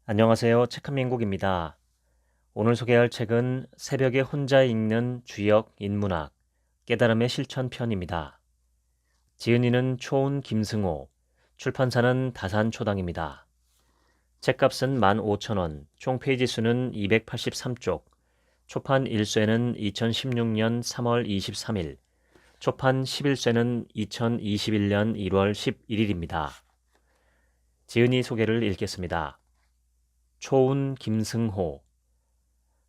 안녕하세요. 책 한민국입니다. 오늘 소개할 책은 새벽에 혼자 읽는 주역 인문학, 깨달음의 실천 편입니다. 지은이는 초운 김승호, 출판사는 다산초당입니다. 책값은 15,000원, 총 페이지 수는 283쪽, 초판 1쇄는 2016년 3월 23일, 초판 11쇄는 2021년 1월 11일입니다. 지은이 소개를 읽겠습니다. 초운 김승호,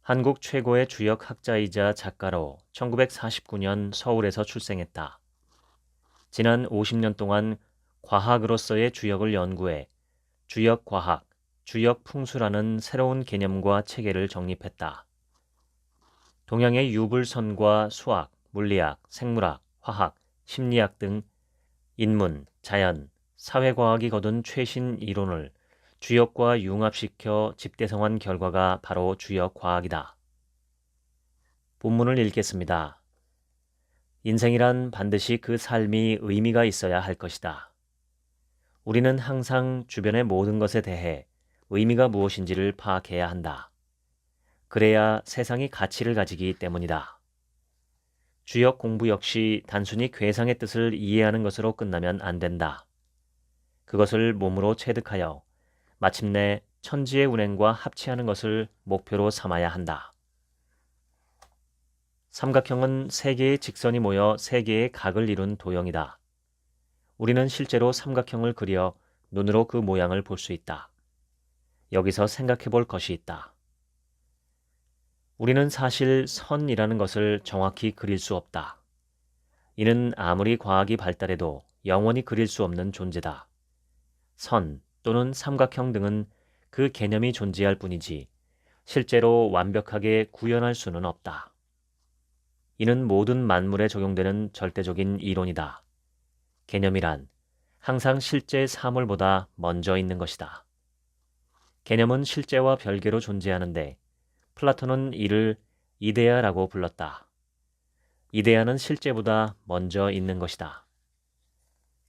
한국 최고의 주역 학자이자 작가로 1949년 서울에서 출생했다. 지난 50년 동안 과학으로서의 주역을 연구해 주역과학, 주역풍수라는 새로운 개념과 체계를 정립했다. 동양의 유불선과 수학, 물리학, 생물학, 화학, 심리학 등 인문, 자연, 사회과학이 거둔 최신 이론을 주역과 융합시켜 집대성한 결과가 바로 주역과학이다. 본문을 읽겠습니다. 인생이란 반드시 그 삶이 의미가 있어야 할 것이다. 우리는 항상 주변의 모든 것에 대해 의미가 무엇인지를 파악해야 한다. 그래야 세상이 가치를 가지기 때문이다. 주역 공부 역시 단순히 궤상의 뜻을 이해하는 것으로 끝나면 안 된다. 그것을 몸으로 체득하여 마침내 천지의 운행과 합치하는 것을 목표로 삼아야 한다. 삼각형은 세 개의 직선이 모여 세 개의 각을 이룬 도형이다. 우리는 실제로 삼각형을 그려 눈으로 그 모양을 볼 수 있다. 여기서 생각해 볼 것이 있다. 우리는 사실 선이라는 것을 정확히 그릴 수 없다. 이는 아무리 과학이 발달해도 영원히 그릴 수 없는 존재다. 선 또는 삼각형 등은 그 개념이 존재할 뿐이지 실제로 완벽하게 구현할 수는 없다. 이는 모든 만물에 적용되는 절대적인 이론이다. 개념이란 항상 실제 사물보다 먼저 있는 것이다. 개념은 실제와 별개로 존재하는데 플라톤은 이를 이데아라고 불렀다. 이데아는 실제보다 먼저 있는 것이다.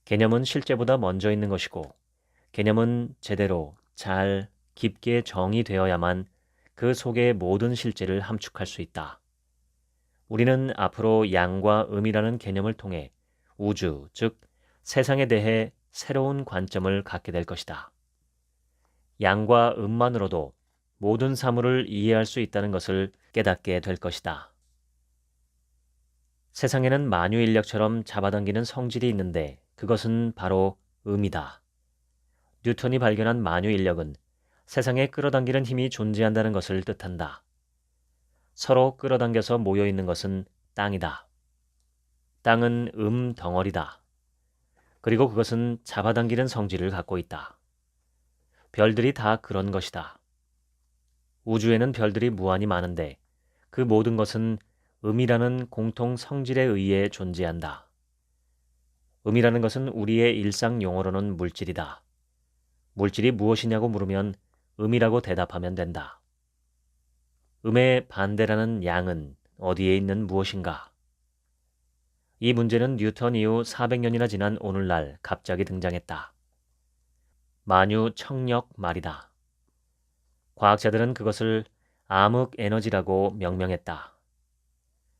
개념은 실제보다 먼저 있는 것이고 개념은 제대로 잘 깊게 정의되어야만 그 속의 모든 실제를 함축할 수 있다. 우리는 앞으로 양과 음이라는 개념을 통해 우주, 즉 세상에 대해 새로운 관점을 갖게 될 것이다. 양과 음만으로도 모든 사물을 이해할 수 있다는 것을 깨닫게 될 것이다. 세상에는 만유인력처럼 잡아당기는 성질이 있는데 그것은 바로 음이다. 뉴턴이 발견한 만유인력은 세상에 끌어당기는 힘이 존재한다는 것을 뜻한다. 서로 끌어당겨서 모여있는 것은 땅이다. 땅은 덩어리다. 그리고 그것은 잡아당기는 성질을 갖고 있다. 별들이 다 그런 것이다. 우주에는 별들이 무한히 많은데 그 모든 것은 음이라는 공통 성질에 의해 존재한다. 음이라는 것은 우리의 일상 용어로는 물질이다. 물질이 무엇이냐고 물으면 음이라고 대답하면 된다. 음의 반대라는 양은 어디에 있는 무엇인가? 이 문제는 뉴턴 이후 400년이나 지난 오늘날 갑자기 등장했다. 만유청력 말이다. 과학자들은 그것을 암흑 에너지라고 명명했다.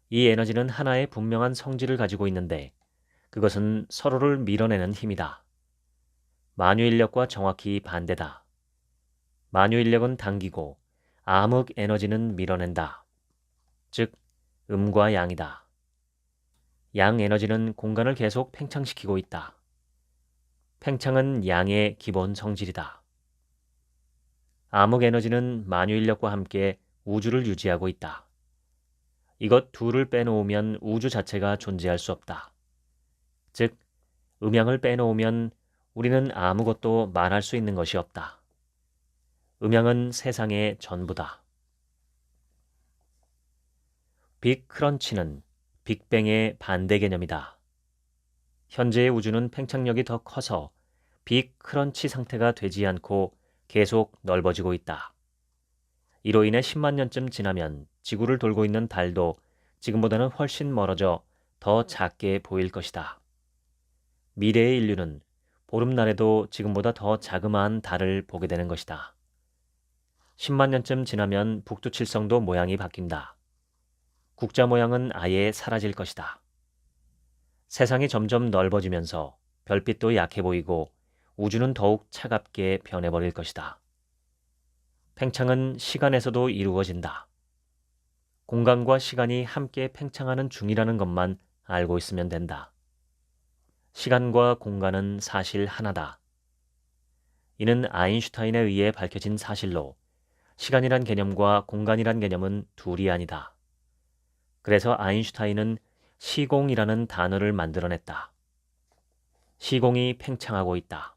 이 에너지는 하나의 분명한 성질을 가지고 있는데 그것은 서로를 밀어내는 힘이다. 만유인력과 정확히 반대다. 만유인력은 당기고 암흑 에너지는 밀어낸다. 즉, 음과 양이다. 양 에너지는 공간을 계속 팽창시키고 있다. 팽창은 양의 기본 성질이다. 암흑 에너지는 만유인력과 함께 우주를 유지하고 있다. 이것 둘을 빼놓으면 우주 자체가 존재할 수 없다. 즉, 음양을 빼놓으면 우리는 아무것도 말할 수 있는 것이 없다. 음양은 세상의 전부다. 빅 크런치는 빅뱅의 반대 개념이다. 현재의 우주는 팽창력이 더 커서 빅 크런치 상태가 되지 않고 계속 넓어지고 있다. 이로 인해 10만 년쯤 지나면 지구를 돌고 있는 달도 지금보다는 훨씬 멀어져 더 작게 보일 것이다. 미래의 인류는 보름날에도 지금보다 더 자그마한 달을 보게 되는 것이다. 10만 년쯤 지나면 북두칠성도 모양이 바뀐다. 국자 모양은 아예 사라질 것이다. 세상이 점점 넓어지면서 별빛도 약해 보이고 우주는 더욱 차갑게 변해버릴 것이다. 팽창은 시간에서도 이루어진다. 공간과 시간이 함께 팽창하는 중이라는 것만 알고 있으면 된다. 시간과 공간은 사실 하나다. 이는 아인슈타인에 의해 밝혀진 사실로 시간이란 개념과 공간이란 개념은 둘이 아니다. 그래서 아인슈타인은 시공이라는 단어를 만들어냈다. 시공이 팽창하고 있다.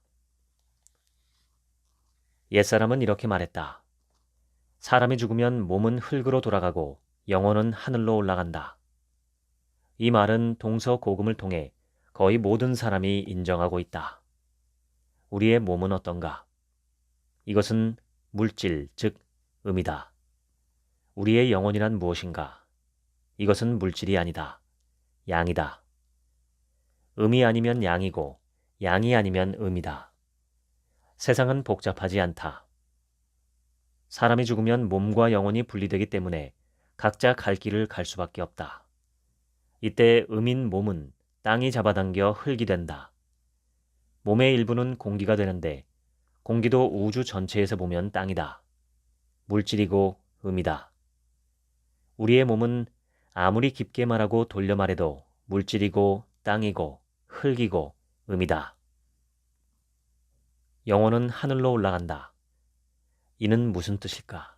옛사람은 이렇게 말했다. 사람이 죽으면 몸은 흙으로 돌아가고 영혼은 하늘로 올라간다. 이 말은 동서고금을 통해 거의 모든 사람이 인정하고 있다. 우리의 몸은 어떤가? 이것은 물질, 즉 음이다. 우리의 영혼이란 무엇인가? 이것은 물질이 아니다. 양이다. 음이 아니면 양이고 양이 아니면 음이다. 세상은 복잡하지 않다. 사람이 죽으면 몸과 영혼이 분리되기 때문에 각자 갈 길을 갈 수밖에 없다. 이때 음인 몸은 땅이 잡아당겨 흙이 된다. 몸의 일부는 공기가 되는데 공기도 우주 전체에서 보면 땅이다. 물질이고 음이다. 우리의 몸은 아무리 깊게 말하고 돌려 말해도 물질이고 땅이고 흙이고 음이다. 영혼은 하늘로 올라간다. 이는 무슨 뜻일까?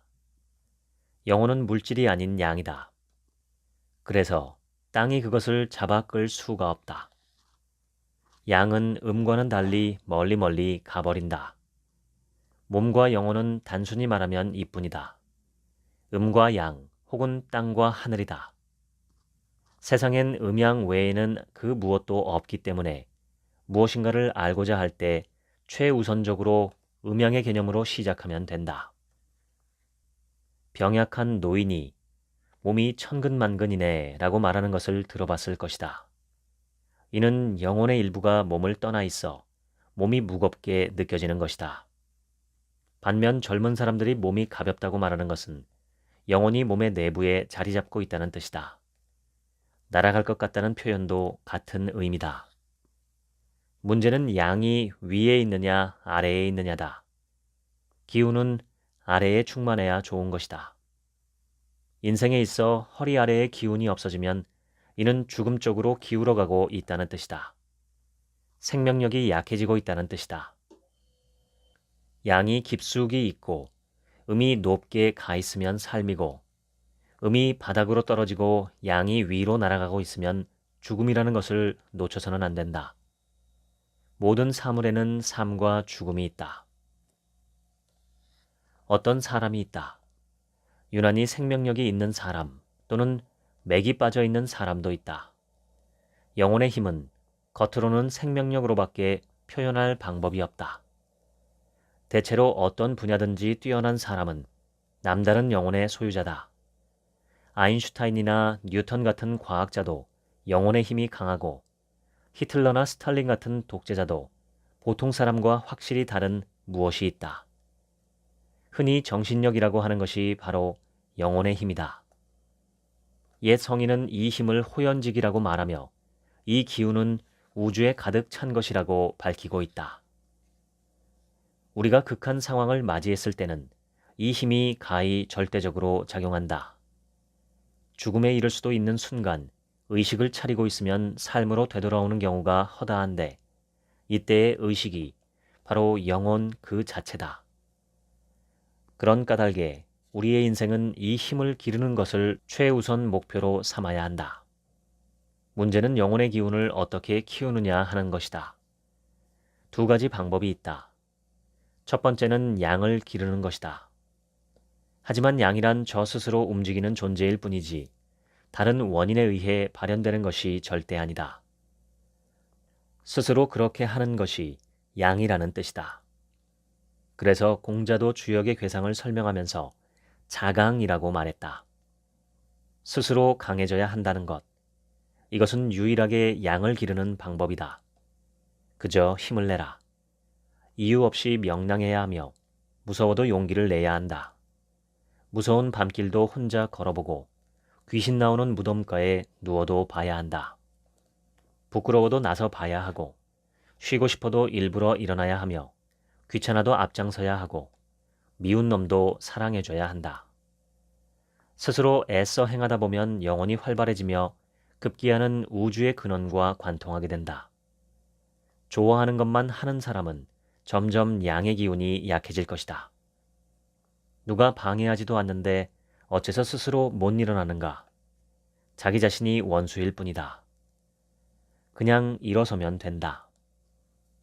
영혼은 물질이 아닌 양이다. 그래서 땅이 그것을 잡아 끌 수가 없다. 양은 음과는 달리 멀리 가버린다. 몸과 영혼은 단순히 말하면 이뿐이다. 음과 양 혹은 땅과 하늘이다. 세상엔 음양 외에는 그 무엇도 없기 때문에 무엇인가를 알고자 할 때 최우선적으로 음양의 개념으로 시작하면 된다. 병약한 노인이 몸이 천근만근이네 라고 말하는 것을 들어봤을 것이다. 이는 영혼의 일부가 몸을 떠나 있어 몸이 무겁게 느껴지는 것이다. 반면 젊은 사람들이 몸이 가볍다고 말하는 것은 영혼이 몸의 내부에 자리 잡고 있다는 뜻이다. 날아갈 것 같다는 표현도 같은 의미다. 문제는 양이 위에 있느냐 아래에 있느냐다. 기운은 아래에 충만해야 좋은 것이다. 인생에 있어 허리 아래의 기운이 없어지면 이는 죽음 쪽으로 기울어가고 있다는 뜻이다. 생명력이 약해지고 있다는 뜻이다. 양이 깊숙이 있고 음이 높게 가 있으면 삶이고 음이 바닥으로 떨어지고 양이 위로 날아가고 있으면 죽음이라는 것을 놓쳐서는 안 된다. 모든 사물에는 삶과 죽음이 있다. 어떤 사람이 있다. 유난히 생명력이 있는 사람 또는 맥이 빠져 있는 사람도 있다. 영혼의 힘은 겉으로는 생명력으로밖에 표현할 방법이 없다. 대체로 어떤 분야든지 뛰어난 사람은 남다른 영혼의 소유자다. 아인슈타인이나 뉴턴 같은 과학자도 영혼의 힘이 강하고 히틀러나 스탈린 같은 독재자도 보통 사람과 확실히 다른 무엇이 있다. 흔히 정신력이라고 하는 것이 바로 영혼의 힘이다. 옛 성인은 이 힘을 호연직이라고 말하며 이 기운은 우주에 가득 찬 것이라고 밝히고 있다. 우리가 극한 상황을 맞이했을 때는 이 힘이 가히 절대적으로 작용한다. 죽음에 이를 수도 있는 순간 의식을 차리고 있으면 삶으로 되돌아오는 경우가 허다한데 이때의 의식이 바로 영혼 그 자체다. 그런 까닭에 우리의 인생은 이 힘을 기르는 것을 최우선 목표로 삼아야 한다. 문제는 영혼의 기운을 어떻게 키우느냐 하는 것이다. 두 가지 방법이 있다. 첫 번째는 양을 기르는 것이다. 하지만 양이란 저 스스로 움직이는 존재일 뿐이지 다른 원인에 의해 발현되는 것이 절대 아니다. 스스로 그렇게 하는 것이 양이라는 뜻이다. 그래서 공자도 주역의 괴상을 설명하면서 자강이라고 말했다. 스스로 강해져야 한다는 것. 이것은 유일하게 양을 기르는 방법이다. 그저 힘을 내라. 이유 없이 명랑해야 하며 무서워도 용기를 내야 한다. 무서운 밤길도 혼자 걸어보고 귀신 나오는 무덤가에 누워도 봐야 한다. 부끄러워도 나서 봐야 하고 쉬고 싶어도 일부러 일어나야 하며 귀찮아도 앞장서야 하고 미운 놈도 사랑해줘야 한다. 스스로 애써 행하다 보면 영혼이 활발해지며 급기야는 우주의 근원과 관통하게 된다. 좋아하는 것만 하는 사람은 점점 양의 기운이 약해질 것이다. 누가 방해하지도 않는데 어째서 스스로 못 일어나는가? 자기 자신이 원수일 뿐이다. 그냥 일어서면 된다.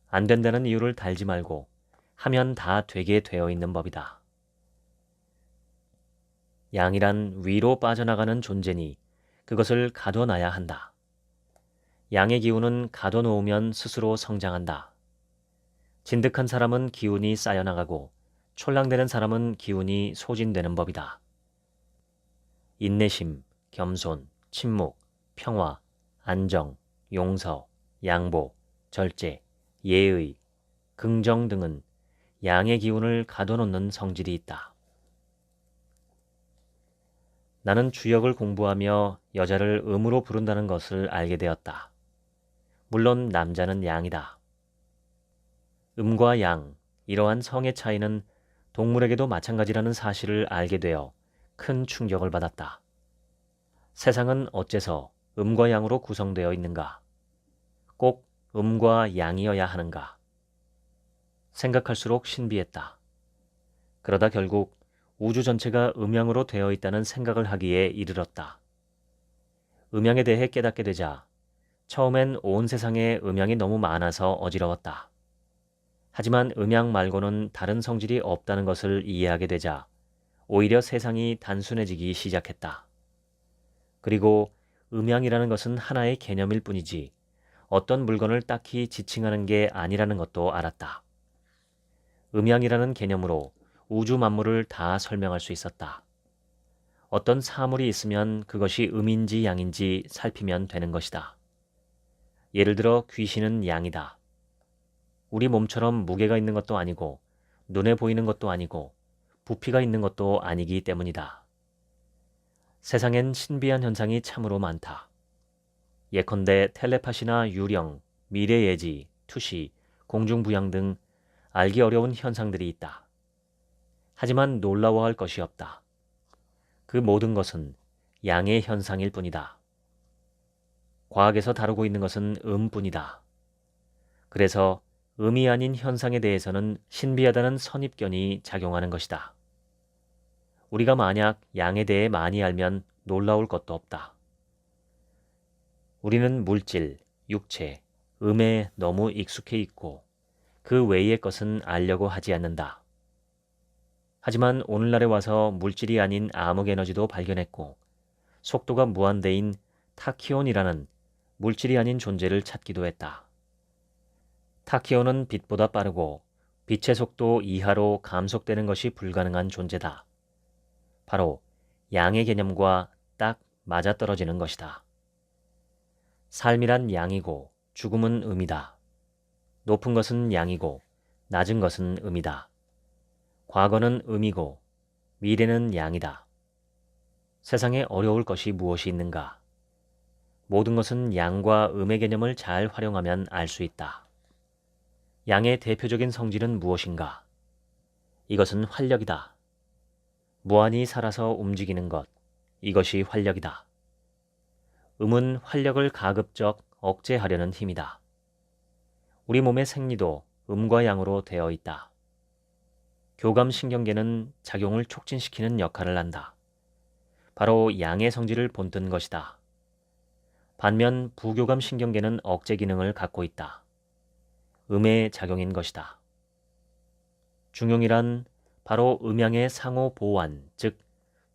안 된다는 이유를 달지 말고 하면 다 되게 되어 있는 법이다. 양이란 위로 빠져나가는 존재니 그것을 가둬놔야 한다. 양의 기운은 가둬놓으면 스스로 성장한다. 진득한 사람은 기운이 쌓여나가고 촐랑대는 사람은 기운이 소진되는 법이다. 인내심, 겸손, 침묵, 평화, 안정, 용서, 양보, 절제, 예의, 긍정 등은 양의 기운을 가둬놓는 성질이 있다. 나는 주역을 공부하며 여자를 음으로 부른다는 것을 알게 되었다. 물론 남자는 양이다. 음과 양, 이러한 성의 차이는 동물에게도 마찬가지라는 사실을 알게 되어 큰 충격을 받았다. 세상은 어째서 음과 양으로 구성되어 있는가? 꼭 음과 양이어야 하는가? 생각할수록 신비했다. 그러다 결국 우주 전체가 음양으로 되어 있다는 생각을 하기에 이르렀다. 음양에 대해 깨닫게 되자 처음엔 온 세상에 음양이 너무 많아서 어지러웠다. 하지만 음양 말고는 다른 성질이 없다는 것을 이해하게 되자 오히려 세상이 단순해지기 시작했다. 그리고 음양이라는 것은 하나의 개념일 뿐이지 어떤 물건을 딱히 지칭하는 게 아니라는 것도 알았다. 음양이라는 개념으로 우주 만물을 다 설명할 수 있었다. 어떤 사물이 있으면 그것이 음인지 양인지 살피면 되는 것이다. 예를 들어 귀신은 양이다. 우리 몸처럼 무게가 있는 것도 아니고 눈에 보이는 것도 아니고 부피가 있는 것도 아니기 때문이다. 세상엔 신비한 현상이 참으로 많다. 예컨대 텔레파시나 유령, 미래예지, 투시, 공중부양 등 알기 어려운 현상들이 있다. 하지만 놀라워할 것이 없다. 그 모든 것은 양의 현상일 뿐이다. 과학에서 다루고 있는 것은 음뿐이다. 그래서 음이 아닌 현상에 대해서는 신비하다는 선입견이 작용하는 것이다. 우리가 만약 양에 대해 많이 알면 놀라울 것도 없다. 우리는 물질, 육체, 음에 너무 익숙해 있고 그 외의 것은 알려고 하지 않는다. 하지만 오늘날에 와서 물질이 아닌 암흑 에너지도 발견했고 속도가 무한대인 타키온이라는 물질이 아닌 존재를 찾기도 했다. 타키온은 빛보다 빠르고 빛의 속도 이하로 감속되는 것이 불가능한 존재다. 바로 양의 개념과 딱 맞아떨어지는 것이다. 삶이란 양이고 죽음은 음이다. 높은 것은 양이고 낮은 것은 음이다. 과거는 음이고 미래는 양이다. 세상에 어려울 것이 무엇이 있는가? 모든 것은 양과 음의 개념을 잘 활용하면 알 수 있다. 양의 대표적인 성질은 무엇인가? 이것은 활력이다. 무한히 살아서 움직이는 것, 이것이 활력이다. 음은 활력을 가급적 억제하려는 힘이다. 우리 몸의 생리도 음과 양으로 되어 있다. 교감신경계는 작용을 촉진시키는 역할을 한다. 바로 양의 성질을 본뜬 것이다. 반면 부교감신경계는 억제 기능을 갖고 있다. 음의 작용인 것이다. 중용이란 바로 음양의 상호 보완, 즉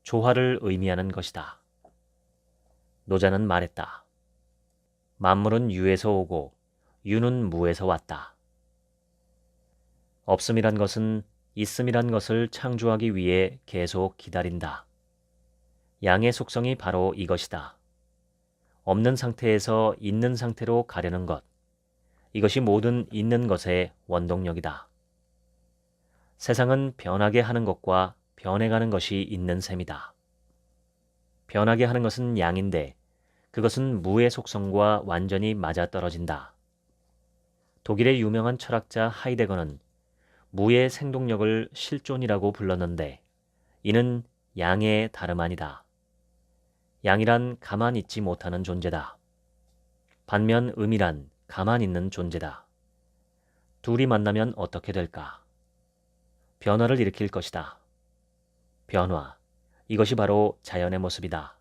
조화를 의미하는 것이다. 노자는 말했다. 만물은 유에서 오고 유는 무에서 왔다. 없음이란 것은 있음이란 것을 창조하기 위해 계속 기다린다. 양의 속성이 바로 이것이다. 없는 상태에서 있는 상태로 가려는 것. 이것이 모든 있는 것의 원동력이다. 세상은 변하게 하는 것과 변해가는 것이 있는 셈이다. 변하게 하는 것은 양인데 그것은 무의 속성과 완전히 맞아떨어진다. 독일의 유명한 철학자 하이데거는 무의 생동력을 실존이라고 불렀는데 이는 양의 다름 아니다. 양이란 가만 있지 못하는 존재다. 반면 음이란 가만 있는 존재다. 둘이 만나면 어떻게 될까? 변화를 일으킬 것이다. 변화, 이것이 바로 자연의 모습이다.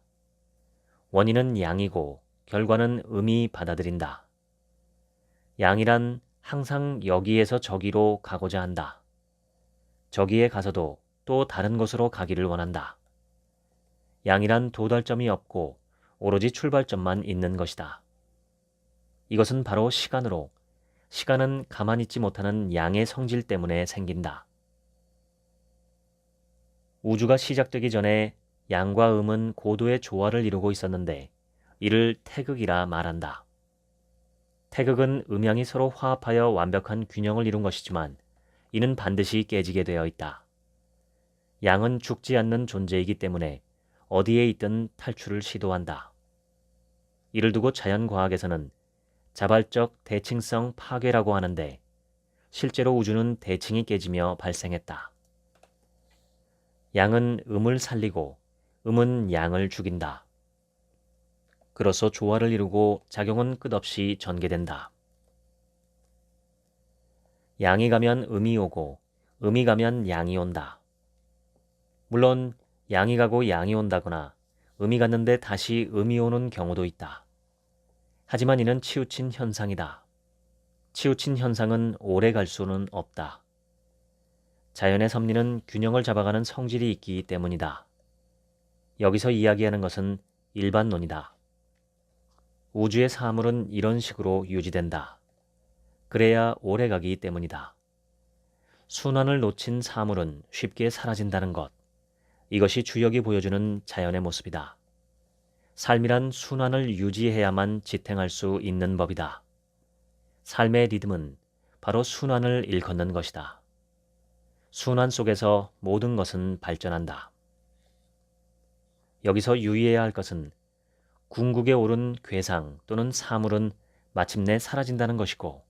원인은 양이고 결과는 음이 받아들인다. 양이란 항상 여기에서 저기로 가고자 한다. 저기에 가서도 또 다른 곳으로 가기를 원한다. 양이란 도달점이 없고 오로지 출발점만 있는 것이다. 이것은 바로 시간으로, 시간은 가만히 있지 못하는 양의 성질 때문에 생긴다. 우주가 시작되기 전에 양과 음은 고도의 조화를 이루고 있었는데 이를 태극이라 말한다. 태극은 음양이 서로 화합하여 완벽한 균형을 이룬 것이지만 이는 반드시 깨지게 되어 있다. 양은 죽지 않는 존재이기 때문에 어디에 있든 탈출을 시도한다. 이를 두고 자연과학에서는 자발적 대칭성 파괴라고 하는데 실제로 우주는 대칭이 깨지며 발생했다. 양은 음을 살리고 음은 양을 죽인다. 그로써 조화를 이루고 작용은 끝없이 전개된다. 양이 가면 음이 오고 음이 가면 양이 온다. 물론 양이 가고 양이 온다거나 음이 갔는데 다시 음이 오는 경우도 있다. 하지만 이는 치우친 현상이다. 치우친 현상은 오래 갈 수는 없다. 자연의 섭리는 균형을 잡아가는 성질이 있기 때문이다. 여기서 이야기하는 것은 일반론이다. 우주의 사물은 이런 식으로 유지된다. 그래야 오래 가기 때문이다. 순환을 놓친 사물은 쉽게 사라진다는 것. 이것이 주역이 보여주는 자연의 모습이다. 삶이란 순환을 유지해야만 지탱할 수 있는 법이다. 삶의 리듬은 바로 순환을 일컫는 것이다. 순환 속에서 모든 것은 발전한다. 여기서 유의해야 할 것은 궁극에 오른 괴상 또는 사물은 마침내 사라진다는 것이고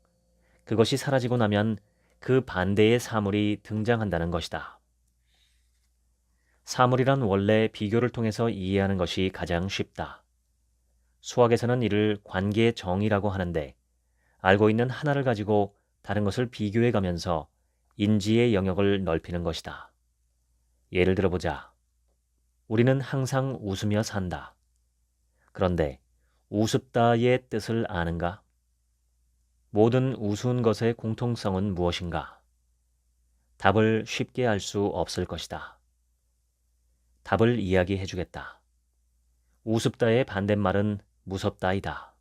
그것이 사라지고 나면 그 반대의 사물이 등장한다는 것이다. 사물이란 원래 비교를 통해서 이해하는 것이 가장 쉽다. 수학에서는 이를 관계의 정의라고 하는데 알고 있는 하나를 가지고 다른 것을 비교해 가면서 인지의 영역을 넓히는 것이다. 예를 들어보자. 우리는 항상 웃으며 산다. 그런데 우습다의 뜻을 아는가? 모든 우스운 것의 공통성은 무엇인가? 답을 쉽게 알 수 없을 것이다. 답을 이야기해 주겠다. 우습다의 반대말은 무섭다이다.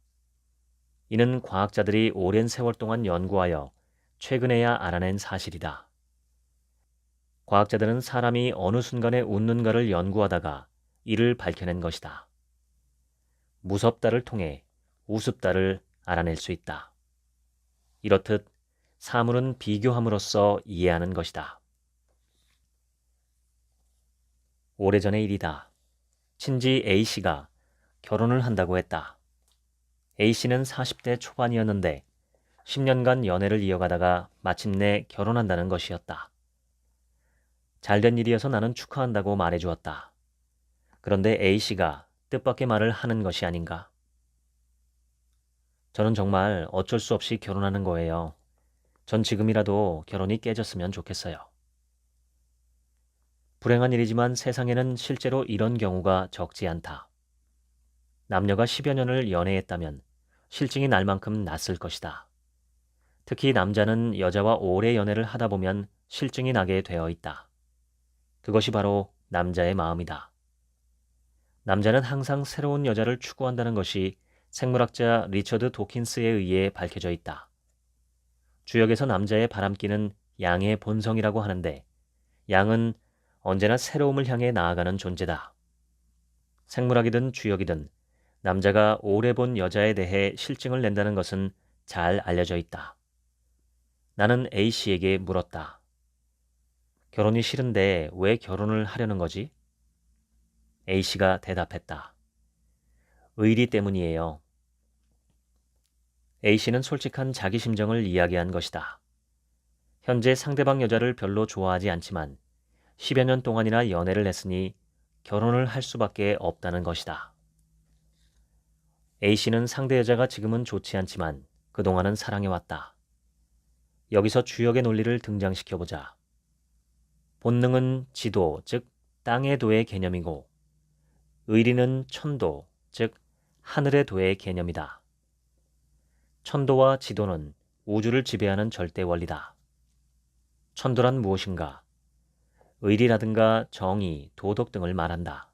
이는 과학자들이 오랜 세월 동안 연구하여 최근에야 알아낸 사실이다. 과학자들은 사람이 어느 순간에 웃는가를 연구하다가 이를 밝혀낸 것이다. 무섭다를 통해 우습다를 알아낼 수 있다. 이렇듯 사물은 비교함으로써 이해하는 것이다. 오래전의 일이다. 친지 A씨가 결혼을 한다고 했다. A씨는 40대 초반이었는데 10년간 연애를 이어가다가 마침내 결혼한다는 것이었다. 잘된 일이어서 나는 축하한다고 말해주었다. 그런데 A씨가 뜻밖의 말을 하는 것이 아닌가? 저는 정말 어쩔 수 없이 결혼하는 거예요. 전 지금이라도 결혼이 깨졌으면 좋겠어요. 불행한 일이지만 세상에는 실제로 이런 경우가 적지 않다. 남녀가 10여 년을 연애했다면 실증이 날 만큼 났을 것이다. 특히 남자는 여자와 오래 연애를 하다 보면 실증이 나게 되어 있다. 그것이 바로 남자의 마음이다. 남자는 항상 새로운 여자를 추구한다는 것이 생물학자 리처드 도킨스에 의해 밝혀져 있다. 주역에서 남자의 바람기는 양의 본성이라고 하는데 양은 언제나 새로움을 향해 나아가는 존재다. 생물학이든 주역이든 남자가 오래 본 여자에 대해 실증을 낸다는 것은 잘 알려져 있다. 나는 A씨에게 물었다. 결혼이 싫은데 왜 결혼을 하려는 거지? A씨가 대답했다. 의리 때문이에요. A씨는 솔직한 자기 심정을 이야기한 것이다. 현재 상대방 여자를 별로 좋아하지 않지만 10여 년 동안이나 연애를 했으니 결혼을 할 수밖에 없다는 것이다. A씨는 상대 여자가 지금은 좋지 않지만 그동안은 사랑해왔다. 여기서 주역의 논리를 등장시켜보자. 본능은 지도, 즉 땅의 도의 개념이고 의리는 천도, 즉 하늘의 도의 개념이다. 천도와 지도는 우주를 지배하는 절대 원리다. 천도란 무엇인가? 의리라든가 정의, 도덕 등을 말한다.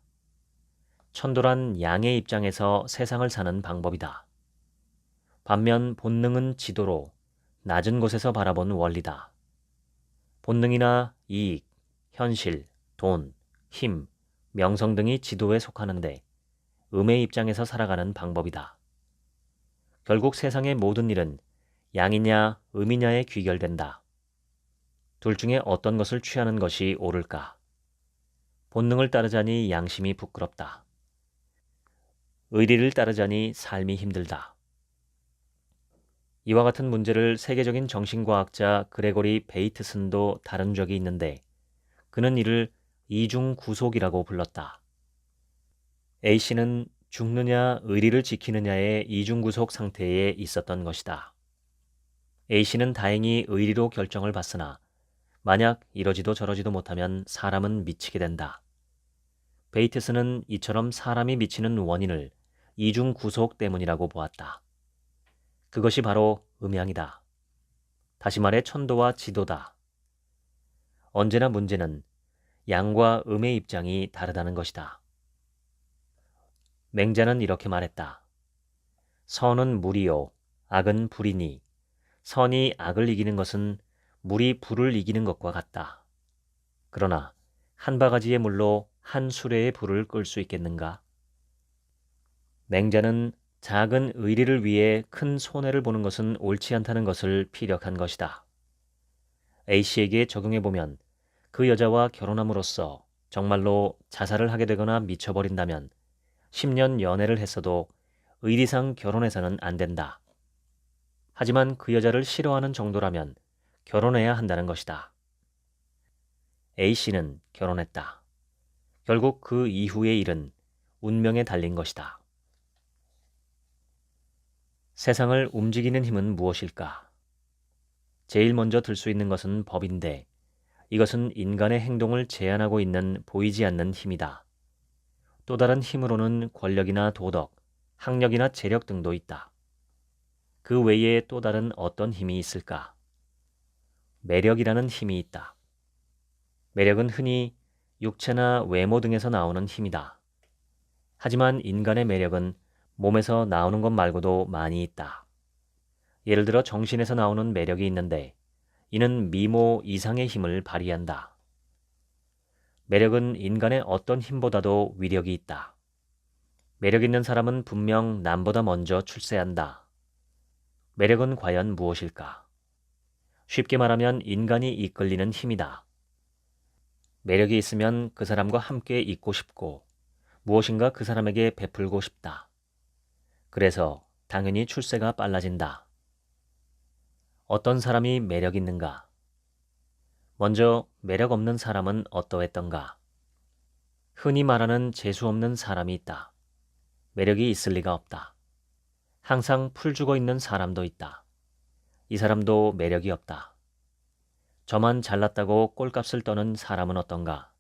천도란 양의 입장에서 세상을 사는 방법이다. 반면 본능은 지도로 낮은 곳에서 바라본 원리다. 본능이나 이익, 현실, 돈, 힘, 명성 등이 지도에 속하는데 음의 입장에서 살아가는 방법이다. 결국 세상의 모든 일은 양이냐 음이냐에 귀결된다. 둘 중에 어떤 것을 취하는 것이 옳을까? 본능을 따르자니 양심이 부끄럽다. 의리를 따르자니 삶이 힘들다. 이와 같은 문제를 세계적인 정신과학자 그레고리 베이트슨도 다룬 적이 있는데 그는 이를 이중구속이라고 불렀다. A씨는 죽느냐 의리를 지키느냐의 이중구속 상태에 있었던 것이다. A씨는 다행히 의리로 결정을 받으나 만약 이러지도 저러지도 못하면 사람은 미치게 된다. 베이트스는 이처럼 사람이 미치는 원인을 이중구속 때문이라고 보았다. 그것이 바로 음양이다. 다시 말해 천도와 지도다. 언제나 문제는 양과 음의 입장이 다르다는 것이다. 맹자는 이렇게 말했다. 선은 물이요, 악은 불이니 선이 악을 이기는 것은 물이 불을 이기는 것과 같다. 그러나 한 바가지의 물로 한 수레의 불을 끌 수 있겠는가? 맹자는 작은 의리를 위해 큰 손해를 보는 것은 옳지 않다는 것을 피력한 것이다. A씨에게 적용해보면 그 여자와 결혼함으로써 정말로 자살을 하게 되거나 미쳐버린다면 10년 연애를 했어도 의리상 결혼해서는 안 된다. 하지만 그 여자를 싫어하는 정도라면 결혼해야 한다는 것이다. A씨는 결혼했다. 결국 그 이후의 일은 운명에 달린 것이다. 세상을 움직이는 힘은 무엇일까? 제일 먼저 들 수 있는 것은 법인데 이것은 인간의 행동을 제한하고 있는 보이지 않는 힘이다. 또 다른 힘으로는 권력이나 도덕, 학력이나 재력 등도 있다. 그 외에 또 다른 어떤 힘이 있을까? 매력이라는 힘이 있다. 매력은 흔히 육체나 외모 등에서 나오는 힘이다. 하지만 인간의 매력은 몸에서 나오는 것 말고도 많이 있다. 예를 들어 정신에서 나오는 매력이 있는데 이는 미모 이상의 힘을 발휘한다. 매력은 인간의 어떤 힘보다도 위력이 있다. 매력 있는 사람은 분명 남보다 먼저 출세한다. 매력은 과연 무엇일까? 쉽게 말하면 인간이 이끌리는 힘이다. 매력이 있으면 그 사람과 함께 있고 싶고 무엇인가 그 사람에게 베풀고 싶다. 그래서 당연히 출세가 빨라진다. 어떤 사람이 매력 있는가? 먼저 매력 없는 사람은 어떠했던가? 흔히 말하는 재수 없는 사람이 있다. 매력이 있을 리가 없다. 항상 풀 죽어 있는 사람도 있다. 이 사람도 매력이 없다. 저만 잘났다고 꼴값을 떠는 사람은 어떤가?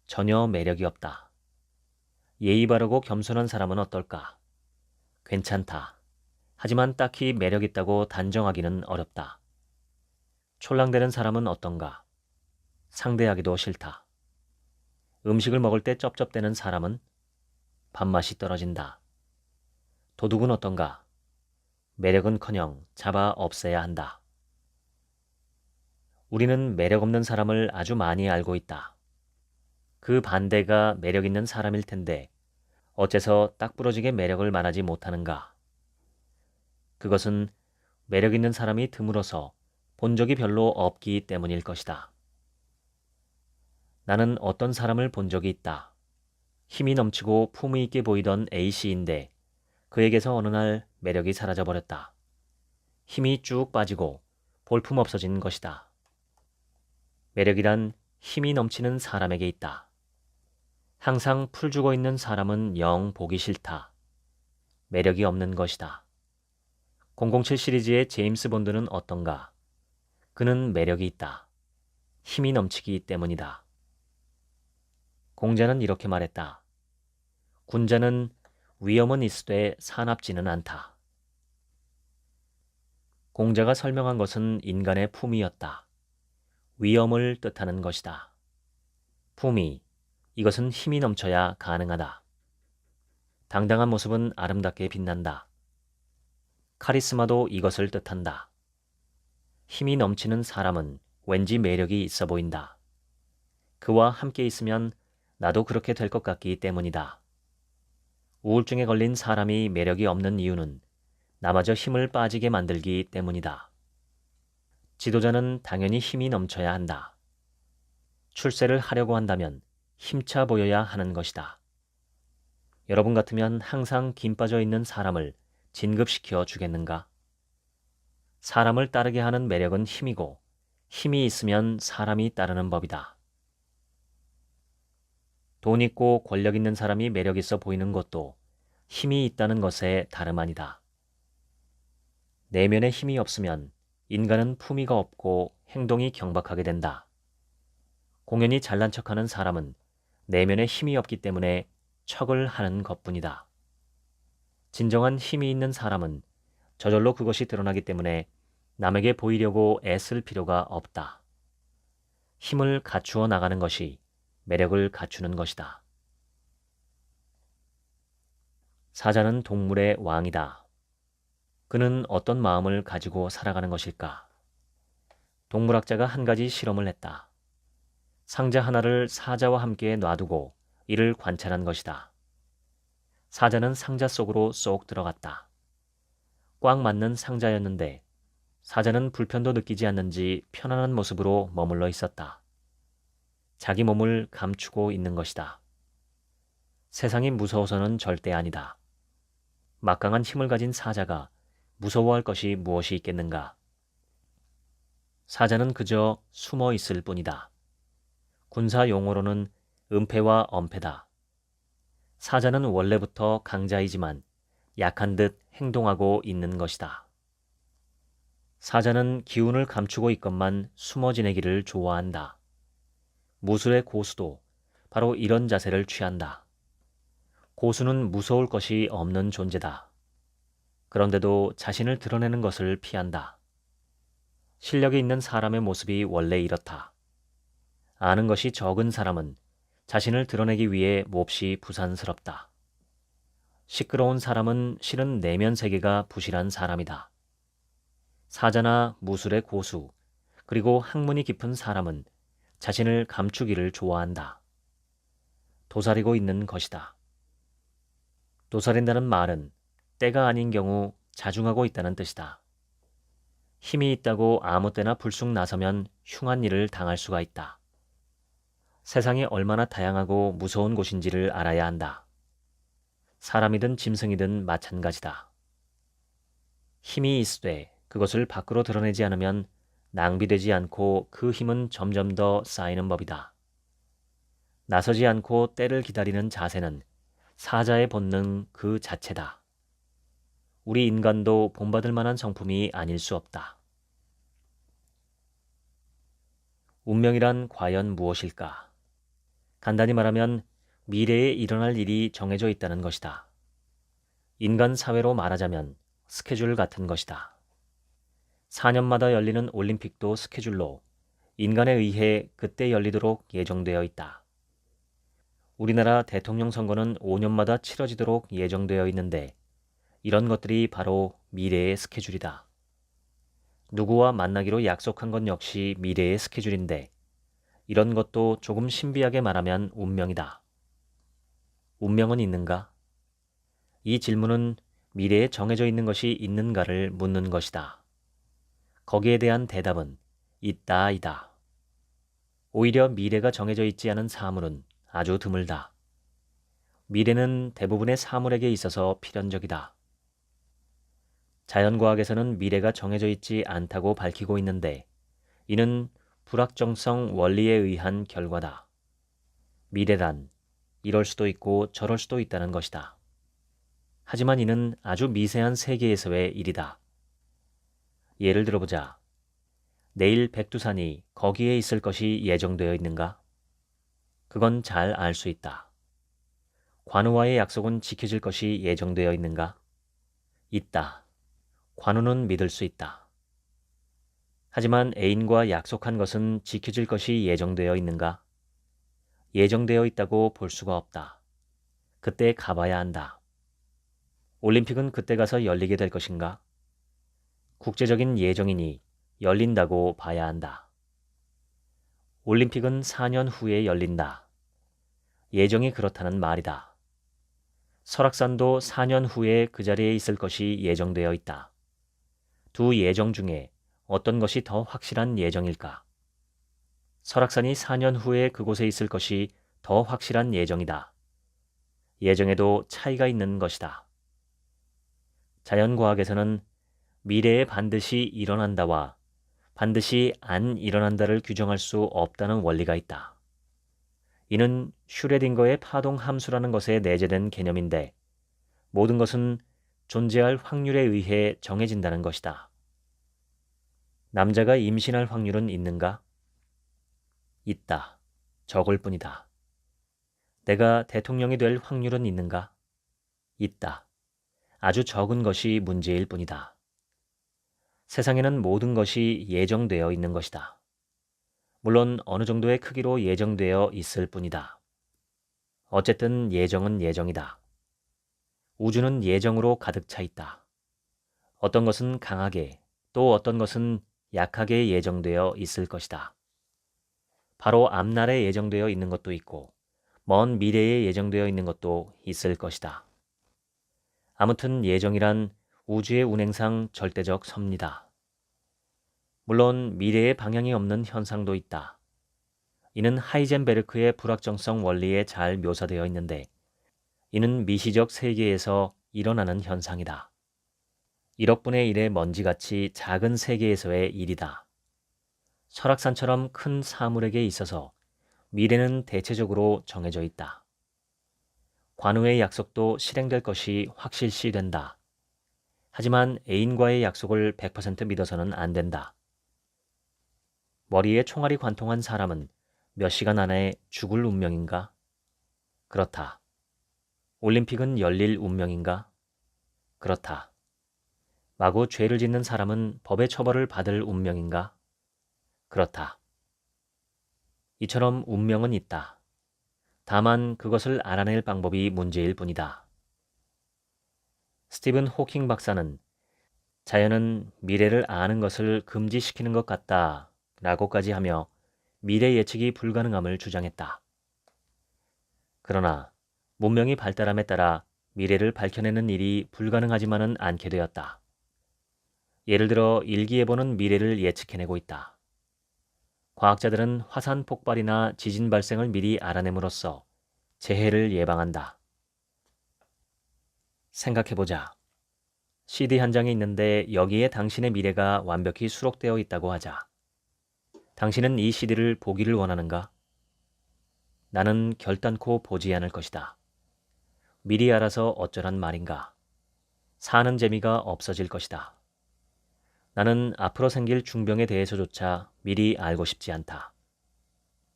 전혀 매력이 없다. 예의 바르고 겸손한 사람은 어떨까? 괜찮다. 하지만 딱히 매력 있다고 단정하기는 어렵다. 촐랑대는 사람은 어떤가? 상대하기도 싫다. 음식을 먹을 때 쩝쩝대는 사람은 밥맛이 떨어진다. 도둑은 어떤가? 매력은커녕 잡아 없애야 한다. 우리는 매력 없는 사람을 아주 많이 알고 있다. 그 반대가 매력 있는 사람일 텐데 어째서 딱 부러지게 매력을 말하지 못하는가? 그것은 매력 있는 사람이 드물어서 본 적이 별로 없기 때문일 것이다. 나는 어떤 사람을 본 적이 있다. 힘이 넘치고 품위 있게 보이던 A씨인데 그에게서 어느 날 매력이 사라져버렸다. 힘이 쭉 빠지고 볼품 없어진 것이다. 매력이란 힘이 넘치는 사람에게 있다. 항상 풀죽어 있는 사람은 영 보기 싫다. 매력이 없는 것이다. 007 시리즈의 제임스 본드는 어떤가? 그는 매력이 있다. 힘이 넘치기 때문이다. 공자는 이렇게 말했다. 군자는 위엄은 있으되 사납지는 않다. 공자가 설명한 것은 인간의 품위였다. 위엄을 뜻하는 것이다. 품위, 이것은 힘이 넘쳐야 가능하다. 당당한 모습은 아름답게 빛난다. 카리스마도 이것을 뜻한다. 힘이 넘치는 사람은 왠지 매력이 있어 보인다. 그와 함께 있으면 나도 그렇게 될 것 같기 때문이다. 우울증에 걸린 사람이 매력이 없는 이유는 나마저 힘을 빠지게 만들기 때문이다. 지도자는 당연히 힘이 넘쳐야 한다. 출세를 하려고 한다면 힘차 보여야 하는 것이다. 여러분 같으면 항상 김 빠져 있는 사람을 진급시켜 주겠는가? 사람을 따르게 하는 매력은 힘이고 힘이 있으면 사람이 따르는 법이다. 돈 있고 권력 있는 사람이 매력 있어 보이는 것도 힘이 있다는 것에 다름 아니다. 내면에 힘이 없으면 인간은 품위가 없고 행동이 경박하게 된다. 공연히 잘난 척하는 사람은 내면에 힘이 없기 때문에 척을 하는 것뿐이다. 진정한 힘이 있는 사람은 저절로 그것이 드러나기 때문에 남에게 보이려고 애쓸 필요가 없다. 힘을 갖추어 나가는 것이 매력을 갖추는 것이다. 사자는 동물의 왕이다. 그는 어떤 마음을 가지고 살아가는 것일까? 동물학자가 한 가지 실험을 했다. 상자 하나를 사자와 함께 놔두고 이를 관찰한 것이다. 사자는 상자 속으로 쏙 들어갔다. 꽉 맞는 상자였는데 사자는 불편도 느끼지 않는지 편안한 모습으로 머물러 있었다. 자기 몸을 감추고 있는 것이다. 세상이 무서워서는 절대 아니다. 막강한 힘을 가진 사자가 무서워할 것이 무엇이 있겠는가? 사자는 그저 숨어 있을 뿐이다. 군사 용어로는 은폐와 엄폐다. 사자는 원래부터 강자이지만 약한 듯 행동하고 있는 것이다. 사자는 기운을 감추고 있건만 숨어 지내기를 좋아한다. 무술의 고수도 바로 이런 자세를 취한다. 고수는 무서울 것이 없는 존재다. 그런데도 자신을 드러내는 것을 피한다. 실력이 있는 사람의 모습이 원래 이렇다. 아는 것이 적은 사람은 자신을 드러내기 위해 몹시 부산스럽다. 시끄러운 사람은 실은 내면 세계가 부실한 사람이다. 사자나 무술의 고수, 그리고 학문이 깊은 사람은 자신을 감추기를 좋아한다. 도사리고 있는 것이다. 도사린다는 말은 때가 아닌 경우 자중하고 있다는 뜻이다. 힘이 있다고 아무 때나 불쑥 나서면 흉한 일을 당할 수가 있다. 세상이 얼마나 다양하고 무서운 곳인지를 알아야 한다. 사람이든 짐승이든 마찬가지다. 힘이 있으되 그것을 밖으로 드러내지 않으면 낭비되지 않고 그 힘은 점점 더 쌓이는 법이다. 나서지 않고 때를 기다리는 자세는 사자의 본능 그 자체다. 우리 인간도 본받을 만한 성품이 아닐 수 없다. 운명이란 과연 무엇일까? 간단히 말하면 미래에 일어날 일이 정해져 있다는 것이다. 인간 사회로 말하자면 스케줄 같은 것이다. 4년마다 열리는 올림픽도 스케줄로 인간에 의해 그때 열리도록 예정되어 있다. 우리나라 대통령 선거는 5년마다 치러지도록 예정되어 있는데 이런 것들이 바로 미래의 스케줄이다. 누구와 만나기로 약속한 것 역시 미래의 스케줄인데 이런 것도 조금 신비하게 말하면 운명이다. 운명은 있는가? 이 질문은 미래에 정해져 있는 것이 있는가를 묻는 것이다. 거기에 대한 대답은 있다이다. 오히려 미래가 정해져 있지 않은 사물은 아주 드물다. 미래는 대부분의 사물에게 있어서 필연적이다. 자연과학에서는 미래가 정해져 있지 않다고 밝히고 있는데 이는 불확정성 원리에 의한 결과다. 미래란 이럴 수도 있고 저럴 수도 있다는 것이다. 하지만 이는 아주 미세한 세계에서의 일이다. 예를 들어보자. 내일 백두산이 거기에 있을 것이 예정되어 있는가? 그건 잘 알 수 있다. 관우와의 약속은 지켜질 것이 예정되어 있는가? 있다. 관우는 믿을 수 있다. 하지만 애인과 약속한 것은 지켜질 것이 예정되어 있는가? 예정되어 있다고 볼 수가 없다. 그때 가봐야 한다. 올림픽은 그때 가서 열리게 될 것인가? 국제적인 예정이니 열린다고 봐야 한다. 올림픽은 4년 후에 열린다. 예정이 그렇다는 말이다. 설악산도 4년 후에 그 자리에 있을 것이 예정되어 있다. 두 예정 중에 어떤 것이 더 확실한 예정일까? 설악산이 4년 후에 그곳에 있을 것이 더 확실한 예정이다. 예정에도 차이가 있는 것이다. 자연과학에서는 미래에 반드시 일어난다와 반드시 안 일어난다를 규정할 수 없다는 원리가 있다. 이는 슈레딩거의 파동 함수라는 것에 내재된 개념인데 모든 것은 존재할 확률에 의해 정해진다는 것이다. 남자가 임신할 확률은 있는가? 있다. 적을 뿐이다. 내가 대통령이 될 확률은 있는가? 있다. 아주 적은 것이 문제일 뿐이다. 세상에는 모든 것이 예정되어 있는 것이다. 물론 어느 정도의 크기로 예정되어 있을 뿐이다. 어쨌든 예정은 예정이다. 우주는 예정으로 가득 차 있다. 어떤 것은 강하게 또 어떤 것은 약하게 예정되어 있을 것이다. 바로 앞날에 예정되어 있는 것도 있고 먼 미래에 예정되어 있는 것도 있을 것이다. 아무튼 예정이란 우주의 운행상 절대적 섭니다. 물론 미래의 방향이 없는 현상도 있다. 이는 하이젠베르크의 불확정성 원리에 잘 묘사되어 있는데 이는 미시적 세계에서 일어나는 현상이다. 1억 분의 1의 먼지같이 작은 세계에서의 일이다. 설악산처럼 큰 사물에게 있어서 미래는 대체적으로 정해져 있다. 관우의 약속도 실행될 것이 확실시된다. 하지만 애인과의 약속을 100% 믿어서는 안 된다. 머리에 총알이 관통한 사람은 몇 시간 안에 죽을 운명인가? 그렇다. 올림픽은 열릴 운명인가? 그렇다. 마구 죄를 짓는 사람은 법의 처벌을 받을 운명인가? 그렇다. 이처럼 운명은 있다. 다만 그것을 알아낼 방법이 문제일 뿐이다. 스티븐 호킹 박사는 자연은 미래를 아는 것을 금지시키는 것 같다 라고까지 하며 미래 예측이 불가능함을 주장했다. 그러나 문명이 발달함에 따라 미래를 밝혀내는 일이 불가능하지만은 않게 되었다. 예를 들어 일기예보는 미래를 예측해내고 있다. 과학자들은 화산 폭발이나 지진 발생을 미리 알아냄으로써 재해를 예방한다. 생각해보자. CD 한 장이 있는데 여기에 당신의 미래가 완벽히 수록되어 있다고 하자. 당신은 이 CD를 보기를 원하는가? 나는 결단코 보지 않을 것이다. 미리 알아서 어쩌란 말인가? 사는 재미가 없어질 것이다. 나는 앞으로 생길 중병에 대해서조차 미리 알고 싶지 않다.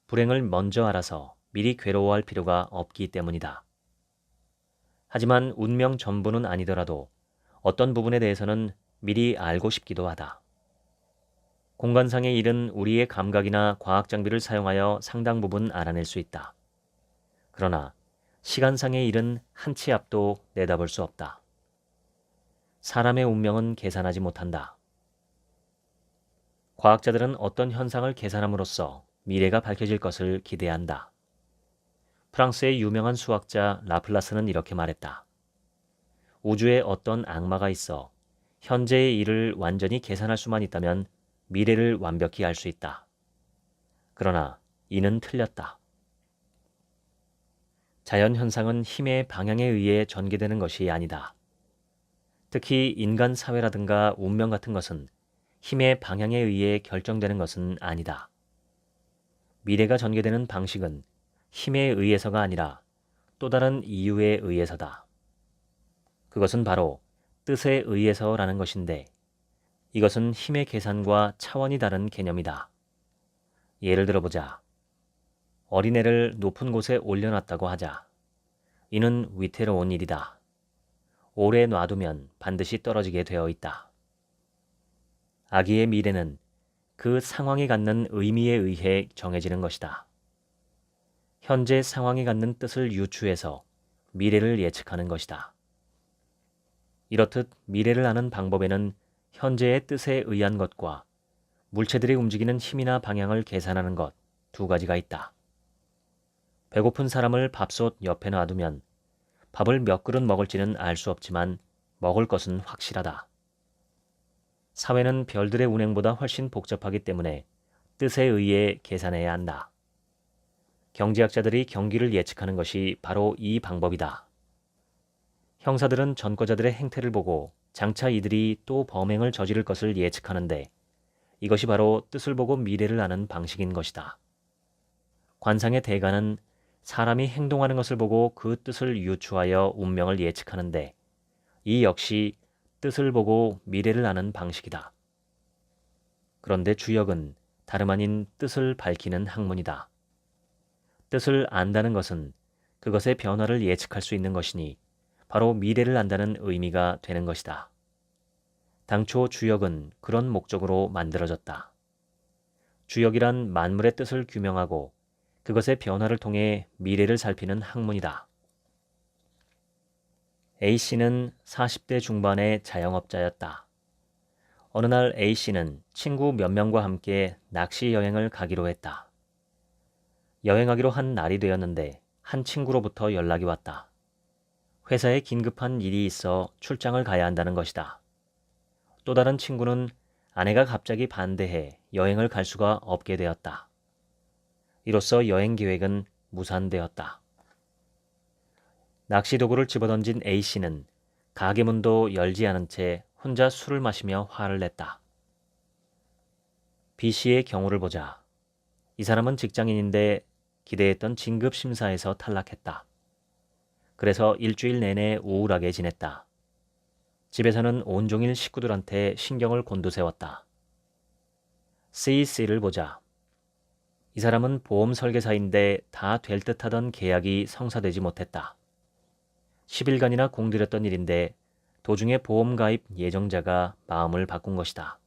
불행을 먼저 알아서 미리 괴로워할 필요가 없기 때문이다. 하지만 운명 전부는 아니더라도 어떤 부분에 대해서는 미리 알고 싶기도 하다. 공간상의 일은 우리의 감각이나 과학 장비를 사용하여 상당 부분 알아낼 수 있다. 그러나 시간상의 일은 한 치 앞도 내다볼 수 없다. 사람의 운명은 계산하지 못한다. 과학자들은 어떤 현상을 계산함으로써 미래가 밝혀질 것을 기대한다. 프랑스의 유명한 수학자 라플라스는 이렇게 말했다. 우주에 어떤 악마가 있어 현재의 일을 완전히 계산할 수만 있다면 미래를 완벽히 알 수 있다. 그러나 이는 틀렸다. 자연 현상은 힘의 방향에 의해 전개되는 것이 아니다. 특히 인간 사회라든가 운명 같은 것은 힘의 방향에 의해 결정되는 것은 아니다. 미래가 전개되는 방식은 힘에 의해서가 아니라 또 다른 이유에 의해서다. 그것은 바로 뜻에 의해서라는 것인데 이것은 힘의 계산과 차원이 다른 개념이다. 예를 들어보자. 어린애를 높은 곳에 올려놨다고 하자. 이는 위태로운 일이다. 오래 놔두면 반드시 떨어지게 되어 있다. 아기의 미래는 그 상황이 갖는 의미에 의해 정해지는 것이다. 현재 상황이 갖는 뜻을 유추해서 미래를 예측하는 것이다. 이렇듯 미래를 아는 방법에는 현재의 뜻에 의한 것과 물체들이 움직이는 힘이나 방향을 계산하는 것 두 가지가 있다. 배고픈 사람을 밥솥 옆에 놔두면 밥을 몇 그릇 먹을지는 알 수 없지만 먹을 것은 확실하다. 사회는 별들의 운행보다 훨씬 복잡하기 때문에 뜻에 의해 계산해야 한다. 경제학자들이 경기를 예측하는 것이 바로 이 방법이다. 형사들은 전과자들의 행태를 보고 장차 이들이 또 범행을 저지를 것을 예측하는데 이것이 바로 뜻을 보고 미래를 아는 방식인 것이다. 관상의 대가는 사람이 행동하는 것을 보고 그 뜻을 유추하여 운명을 예측하는데 이 역시 뜻을 보고 미래를 아는 방식이다. 그런데 주역은 다름 아닌 뜻을 밝히는 학문이다. 뜻을 안다는 것은 그것의 변화를 예측할 수 있는 것이니 바로 미래를 안다는 의미가 되는 것이다. 당초 주역은 그런 목적으로 만들어졌다. 주역이란 만물의 뜻을 규명하고 그것의 변화를 통해 미래를 살피는 학문이다. A씨는 40대 중반의 자영업자였다. 어느 날 A씨는 친구 몇 명과 함께 낚시 여행을 가기로 했다. 여행하기로 한 날이 되었는데 한 친구로부터 연락이 왔다. 회사에 긴급한 일이 있어 출장을 가야 한다는 것이다. 또 다른 친구는 아내가 갑자기 반대해 여행을 갈 수가 없게 되었다. 이로써 여행 계획은 무산되었다. 낚시 도구를 집어던진 A씨는 가게 문도 열지 않은 채 혼자 술을 마시며 화를 냈다. B씨의 경우를 보자. 이 사람은 직장인인데 기대했던 진급 심사에서 탈락했다. 그래서 일주일 내내 우울하게 지냈다. 집에서는 온종일 식구들한테 신경을 곤두세웠다. C씨를 보자. 이 사람은 보험 설계사인데 다 될 듯하던 계약이 성사되지 못했다. 10일간이나 공들였던 일인데 도중에 보험 가입 예정자가 마음을 바꾼 것이다.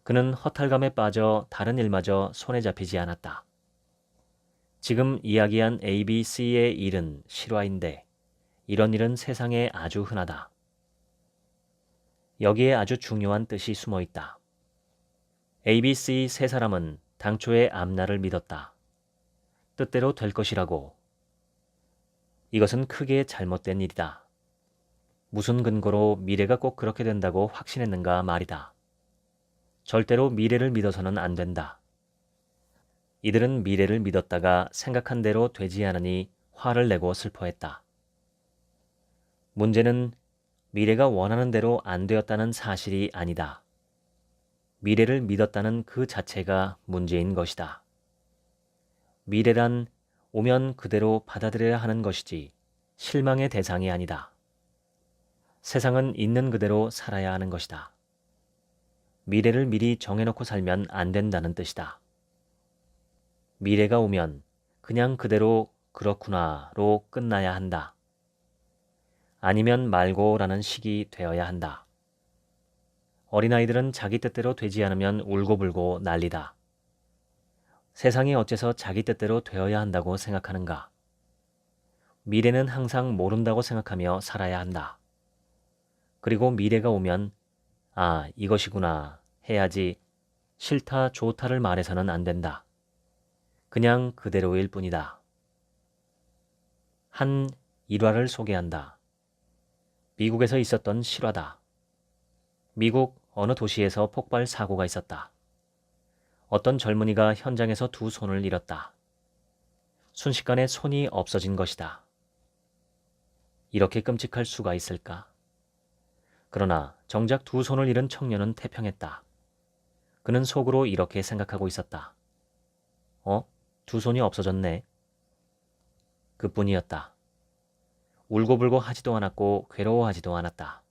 그는 허탈감에 빠져 다른 일마저 손에 잡히지 않았다. 지금 이야기한 A, B, C의 일은 실화인데 이런 일은 세상에 아주 흔하다. 여기에 아주 중요한 뜻이 숨어 있다. A, B, C 세 사람은 당초에 앞날을 믿었다. 뜻대로 될 것이라고. 이것은 크게 잘못된 일이다. 무슨 근거로 미래가 꼭 그렇게 된다고 확신했는가 말이다. 절대로 미래를 믿어서는 안 된다. 이들은 미래를 믿었다가 생각한 대로 되지 않으니 화를 내고 슬퍼했다. 문제는 미래가 원하는 대로 안 되었다는 사실이 아니다. 미래를 믿었다는 그 자체가 문제인 것이다. 미래란 오면 그대로 받아들여야 하는 것이지 실망의 대상이 아니다. 세상은 있는 그대로 살아야 하는 것이다. 미래를 미리 정해놓고 살면 안 된다는 뜻이다. 미래가 오면 그냥 그대로 그렇구나로 끝나야 한다. 아니면 말고라는 식이 되어야 한다. 어린아이들은 자기 뜻대로 되지 않으면 울고불고 난리다. 세상이 어째서 자기 뜻대로 되어야 한다고 생각하는가? 미래는 항상 모른다고 생각하며 살아야 한다. 그리고 미래가 오면 아, 이것이구나 해야지 싫다 좋다를 말해서는 안 된다. 그냥 그대로일 뿐이다. 한 일화를 소개한다. 미국에서 있었던 실화다. 미국 어느 도시에서 폭발 사고가 있었다. 어떤 젊은이가 현장에서 두 손을 잃었다. 순식간에 손이 없어진 것이다. 이렇게 끔찍할 수가 있을까? 그러나 정작 두 손을 잃은 청년은 태평했다. 그는 속으로 이렇게 생각하고 있었다. 두 손이 없어졌네. 그뿐이었다. 울고불고 하지도 않았고 괴로워하지도 않았다.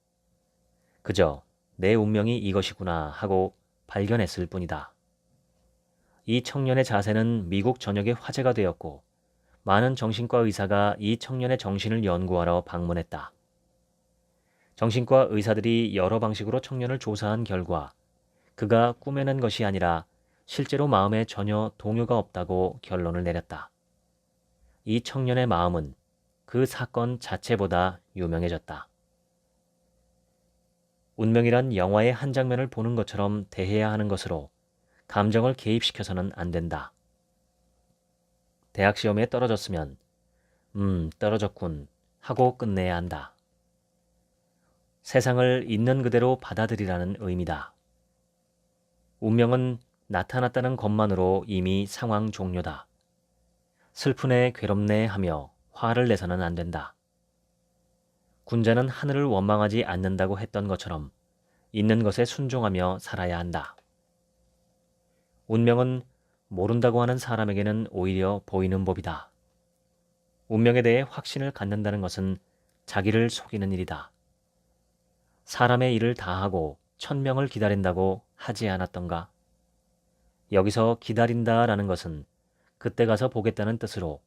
그저 내 운명이 이것이구나 하고 발견했을 뿐이다. 이 청년의 자세는 미국 전역의 화제가 되었고 많은 정신과 의사가 이 청년의 정신을 연구하러 방문했다. 정신과 의사들이 여러 방식으로 청년을 조사한 결과 그가 꾸며낸 것이 아니라 실제로 마음에 전혀 동요가 없다고 결론을 내렸다. 이 청년의 마음은 그 사건 자체보다 유명해졌다. 운명이란 영화의 한 장면을 보는 것처럼 대해야 하는 것으로 감정을 개입시켜서는 안 된다. 대학 시험에 떨어졌으면 떨어졌군 하고 끝내야 한다. 세상을 있는 그대로 받아들이라는 의미다. 운명은 나타났다는 것만으로 이미 상황 종료다. 슬프네 괴롭네 하며 화를 내서는 안 된다. 군자는 하늘을 원망하지 않는다고 했던 것처럼 있는 것에 순종하며 살아야 한다. 운명은 모른다고 하는 사람에게는 오히려 보이는 법이다. 운명에 대해 확신을 갖는다는 것은 자기를 속이는 일이다. 사람의 일을 다 하고 천명을 기다린다고 하지 않았던가? 여기서 기다린다라는 것은 그때 가서 보겠다는 뜻으로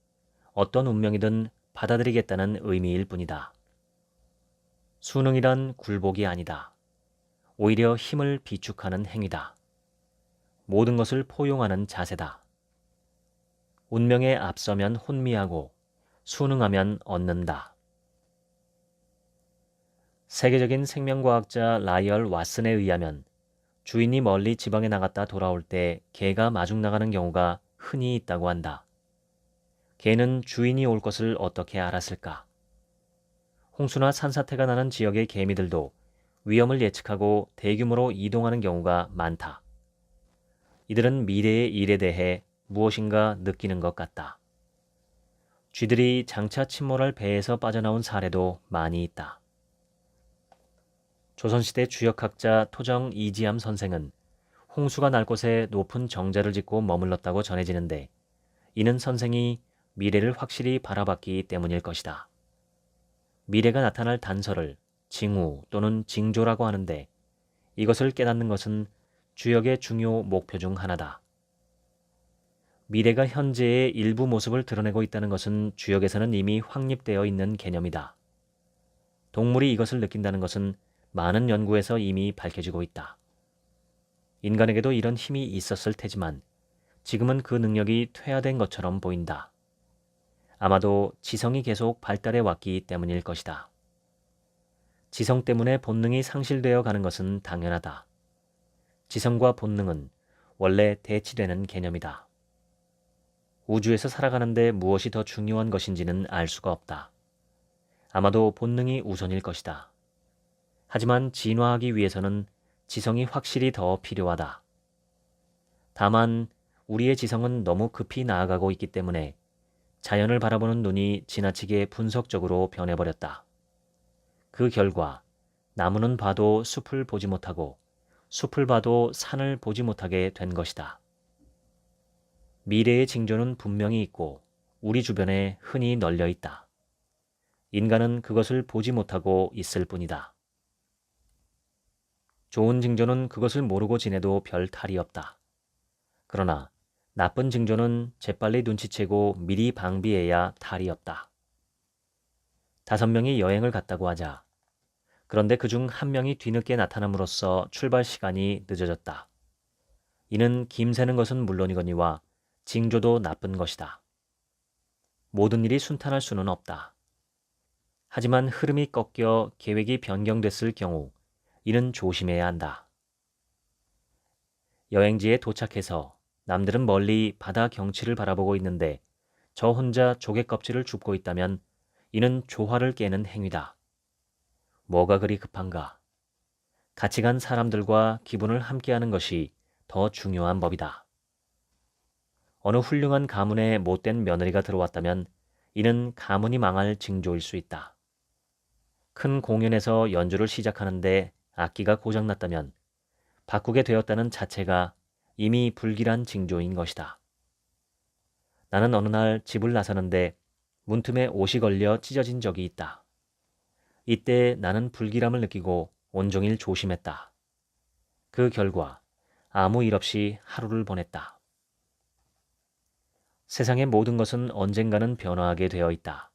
어떤 운명이든 받아들이겠다는 의미일 뿐이다. 수능이란 굴복이 아니다. 오히려 힘을 비축하는 행위다. 모든 것을 포용하는 자세다. 운명에 앞서면 혼미하고 순응하면 얻는다. 세계적인 생명과학자 라이얼 왓슨에 의하면 주인이 멀리 지방에 나갔다 돌아올 때 개가 마중 나가는 경우가 흔히 있다고 한다. 개는 주인이 올 것을 어떻게 알았을까? 홍수나 산사태가 나는 지역의 개미들도 위험을 예측하고 대규모로 이동하는 경우가 많다. 이들은 미래의 일에 대해 무엇인가 느끼는 것 같다. 쥐들이 장차 침몰할 배에서 빠져나온 사례도 많이 있다. 조선시대 주역학자 토정 이지암 선생은 홍수가 날 곳에 높은 정자를 짓고 머물렀다고 전해지는데 이는 선생이 미래를 확실히 바라봤기 때문일 것이다. 미래가 나타날 단서를 징후 또는 징조라고 하는데 이것을 깨닫는 것은 주역의 중요 목표 중 하나다. 미래가 현재의 일부 모습을 드러내고 있다는 것은 주역에서는 이미 확립되어 있는 개념이다. 동물이 이것을 느낀다는 것은 많은 연구에서 이미 밝혀지고 있다. 인간에게도 이런 힘이 있었을 테지만 지금은 그 능력이 퇴화된 것처럼 보인다. 아마도 지성이 계속 발달해 왔기 때문일 것이다. 지성 때문에 본능이 상실되어 가는 것은 당연하다. 지성과 본능은 원래 대치되는 개념이다. 우주에서 살아가는데 무엇이 더 중요한 것인지는 알 수가 없다. 아마도 본능이 우선일 것이다. 하지만 진화하기 위해서는 지성이 확실히 더 필요하다. 다만 우리의 지성은 너무 급히 나아가고 있기 때문에 자연을 바라보는 눈이 지나치게 분석적으로 변해버렸다. 그 결과 나무는 봐도 숲을 보지 못하고 숲을 봐도 산을 보지 못하게 된 것이다. 미래의 징조는 분명히 있고 우리 주변에 흔히 널려 있다. 인간은 그것을 보지 못하고 있을 뿐이다. 좋은 징조는 그것을 모르고 지내도 별 탈이 없다. 그러나 나쁜 징조는 재빨리 눈치채고 미리 방비해야 탈이 없다. 5명이 여행을 갔다고 하자. 그런데 그중 1명이 뒤늦게 나타남으로써 출발 시간이 늦어졌다. 이는 김새는 것은 물론이거니와 징조도 나쁜 것이다. 모든 일이 순탄할 수는 없다. 하지만 흐름이 꺾여 계획이 변경됐을 경우 이는 조심해야 한다. 여행지에 도착해서 남들은 멀리 바다 경치를 바라보고 있는데 저 혼자 조개 껍질을 줍고 있다면 이는 조화를 깨는 행위다. 뭐가 그리 급한가? 같이 간 사람들과 기분을 함께하는 것이 더 중요한 법이다. 어느 훌륭한 가문에 못된 며느리가 들어왔다면 이는 가문이 망할 징조일 수 있다. 큰 공연에서 연주를 시작하는데 악기가 고장났다면 바꾸게 되었다는 자체가 이미 불길한 징조인 것이다. 나는 어느 날 집을 나서는데 문틈에 옷이 걸려 찢어진 적이 있다. 이때 나는 불길함을 느끼고 온종일 조심했다. 그 결과 아무 일 없이 하루를 보냈다. 세상의 모든 것은 언젠가는 변화하게 되어 있다.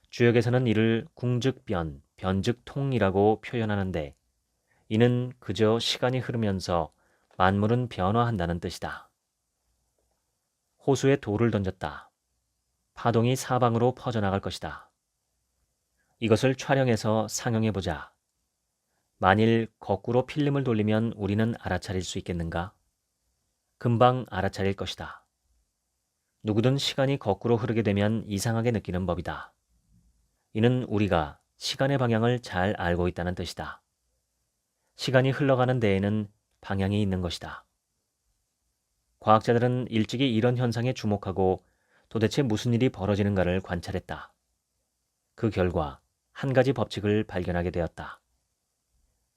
주역에서는 이를 궁즉변, 변즉통이라고 표현하는데 이는 그저 시간이 흐르면서 만물은 변화한다는 뜻이다. 호수에 돌을 던졌다. 파동이 사방으로 퍼져나갈 것이다. 이것을 촬영해서 상영해보자. 만일 거꾸로 필름을 돌리면 우리는 알아차릴 수 있겠는가? 금방 알아차릴 것이다. 누구든 시간이 거꾸로 흐르게 되면 이상하게 느끼는 법이다. 이는 우리가 시간의 방향을 잘 알고 있다는 뜻이다. 시간이 흘러가는 데에는 방향이 있는 것이다. 과학자들은 일찍이 이런 현상에 주목하고 도대체 무슨 일이 벌어지는가를 관찰했다. 그 결과 한 가지 법칙을 발견하게 되었다.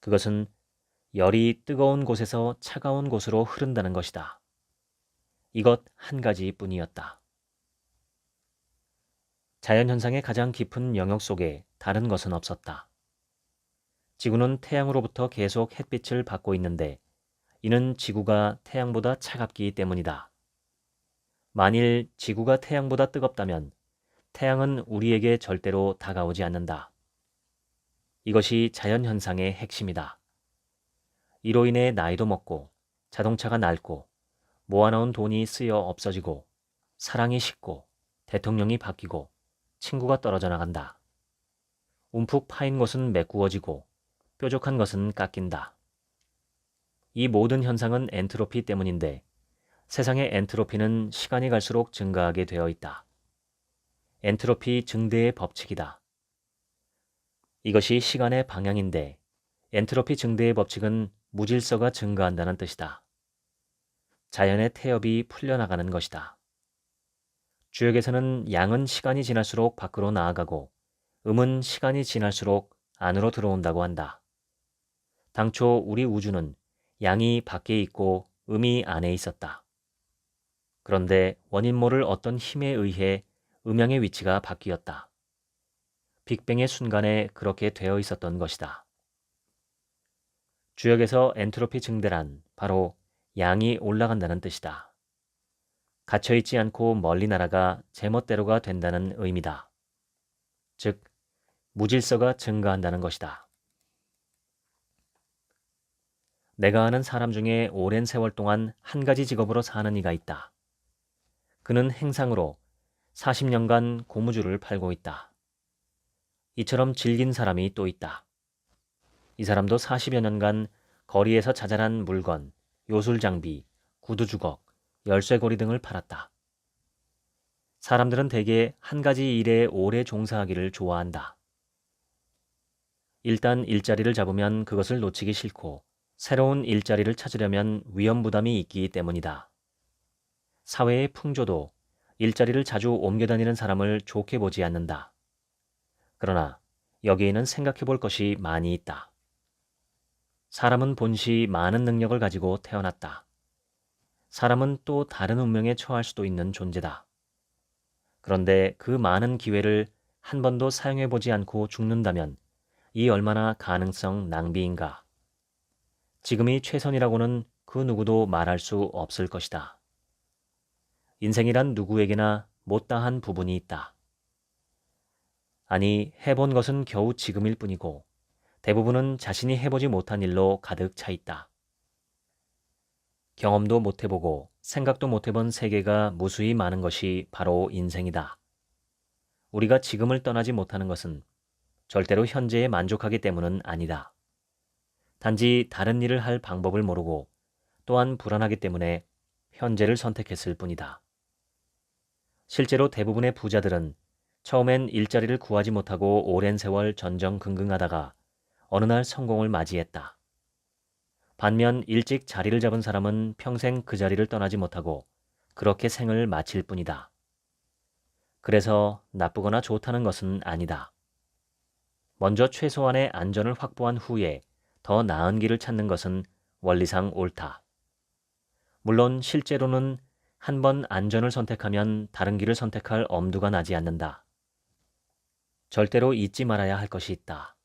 그것은 열이 뜨거운 곳에서 차가운 곳으로 흐른다는 것이다. 이것 한 가지뿐이었다. 자연현상의 가장 깊은 영역 속에 다른 것은 없었다. 지구는 태양으로부터 계속 햇빛을 받고 있는데 이는 지구가 태양보다 차갑기 때문이다. 만일 지구가 태양보다 뜨겁다면 태양은 우리에게 절대로 다가오지 않는다. 이것이 자연현상의 핵심이다. 이로 인해 나이도 먹고 자동차가 낡고 모아놓은 돈이 쓰여 없어지고 사랑이 식고 대통령이 바뀌고 친구가 떨어져 나간다. 움푹 파인 것은 메꾸어지고 뾰족한 것은 깎인다. 이 모든 현상은 엔트로피 때문인데 세상의 엔트로피는 시간이 갈수록 증가하게 되어 있다. 엔트로피 증대의 법칙이다. 이것이 시간의 방향인데 엔트로피 증대의 법칙은 무질서가 증가한다는 뜻이다. 자연의 태엽이 풀려나가는 것이다. 주역에서는 양은 시간이 지날수록 밖으로 나아가고 음은 시간이 지날수록 안으로 들어온다고 한다. 당초 우리 우주는 양이 밖에 있고 음이 안에 있었다. 그런데 원인 모를 어떤 힘에 의해 음양의 위치가 바뀌었다. 빅뱅의 순간에 그렇게 되어 있었던 것이다. 주역에서 엔트로피 증대란 바로 양이 올라간다는 뜻이다. 갇혀있지 않고 멀리 날아가 제멋대로가 된다는 의미다. 즉, 무질서가 증가한다는 것이다. 내가 아는 사람 중에 오랜 세월 동안 한 가지 직업으로 사는 이가 있다. 그는 행상으로 40년간 고무줄을 팔고 있다. 이처럼 질긴 사람이 또 있다. 이 사람도 40여 년간 거리에서 자잘한 물건, 요술장비, 구두주걱, 열쇠고리 등을 팔았다. 사람들은 대개 한 가지 일에 오래 종사하기를 좋아한다. 일단 일자리를 잡으면 그것을 놓치기 싫고 새로운 일자리를 찾으려면 위험 부담이 있기 때문이다. 사회의 풍조도 일자리를 자주 옮겨 다니는 사람을 좋게 보지 않는다. 그러나 여기에는 생각해 볼 것이 많이 있다. 사람은 본시 많은 능력을 가지고 태어났다. 사람은 또 다른 운명에 처할 수도 있는 존재다. 그런데 그 많은 기회를 한 번도 사용해 보지 않고 죽는다면 이 얼마나 가능성 낭비인가. 지금이 최선이라고는 그 누구도 말할 수 없을 것이다. 인생이란 누구에게나 못다한 부분이 있다. 아니, 해본 것은 겨우 지금일 뿐이고 대부분은 자신이 해보지 못한 일로 가득 차 있다. 경험도 못 해보고 생각도 못 해본 세계가 무수히 많은 것이 바로 인생이다. 우리가 지금을 떠나지 못하는 것은 절대로 현재에 만족하기 때문은 아니다. 단지 다른 일을 할 방법을 모르고 또한 불안하기 때문에 현재를 선택했을 뿐이다. 실제로 대부분의 부자들은 처음엔 일자리를 구하지 못하고 오랜 세월 전전긍긍하다가 어느 날 성공을 맞이했다. 반면 일찍 자리를 잡은 사람은 평생 그 자리를 떠나지 못하고 그렇게 생을 마칠 뿐이다. 그래서 나쁘거나 좋다는 것은 아니다. 먼저 최소한의 안전을 확보한 후에 더 나은 길을 찾는 것은 원리상 옳다. 물론 실제로는 한 번 안전을 선택하면 다른 길을 선택할 엄두가 나지 않는다. 절대로 잊지 말아야 할 것이 있다.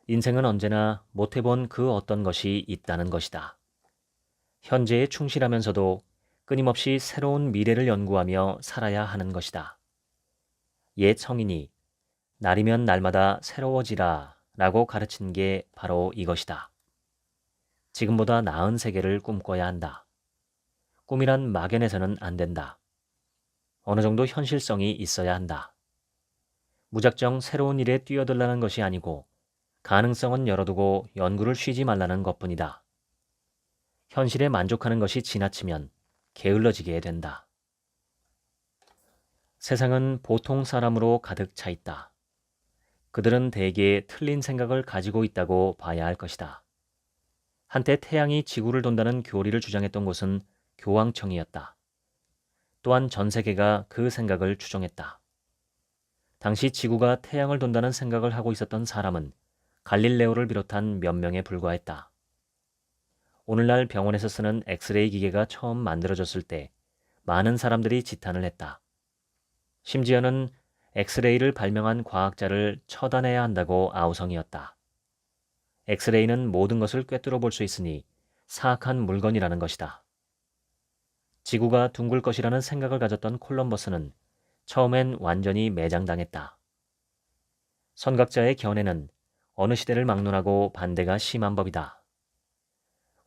인생은 언제나 못해본 그 어떤 것이 있다는 것이다. 현재에 충실하면서도 끊임없이 새로운 미래를 연구하며 살아야 하는 것이다. 옛 성인이 날이면 날마다 새로워지라 라고 가르친 게 바로 이것이다. 지금보다 나은 세계를 꿈꿔야 한다. 꿈이란 막연해서는 안 된다. 어느 정도 현실성이 있어야 한다. 무작정 새로운 일에 뛰어들라는 것이 아니고 가능성은 열어두고 연구를 쉬지 말라는 것뿐이다. 현실에 만족하는 것이 지나치면 게을러지게 된다. 세상은 보통 사람으로 가득 차 있다. 그들은 대개 틀린 생각을 가지고 있다고 봐야 할 것이다. 한때 태양이 지구를 돈다는 교리를 주장했던 곳은 교황청이었다. 또한 전 세계가 그 생각을 추종했다. 당시 지구가 태양을 돈다는 생각을 하고 있었던 사람은 갈릴레오를 비롯한 몇 명에 불과했다. 오늘날 병원에서 쓰는 엑스레이 기계가 처음 만들어졌을 때 많은 사람들이 지탄을 했다. 심지어는 엑스레이를 발명한 과학자를 처단해야 한다고 아우성이었다. 엑스레이는 모든 것을 꿰뚫어 볼 수 있으니 사악한 물건이라는 것이다. 지구가 둥글 것이라는 생각을 가졌던 콜럼버스는 처음엔 완전히 매장당했다. 선각자의 견해는 어느 시대를 막론하고 반대가 심한 법이다.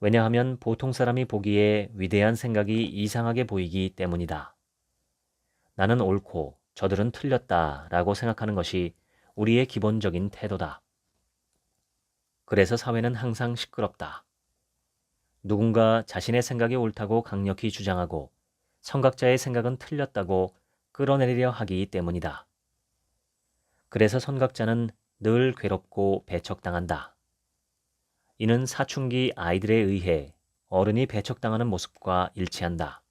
왜냐하면 보통 사람이 보기에 위대한 생각이 이상하게 보이기 때문이다. 나는 옳고 저들은 틀렸다라고 생각하는 것이 우리의 기본적인 태도다. 그래서 사회는 항상 시끄럽다. 누군가 자신의 생각이 옳다고 강력히 주장하고 선각자의 생각은 틀렸다고 끌어내리려 하기 때문이다. 그래서 선각자는 늘 괴롭고 배척당한다. 이는 사춘기 아이들에 의해 어른이 배척당하는 모습과 일치한다.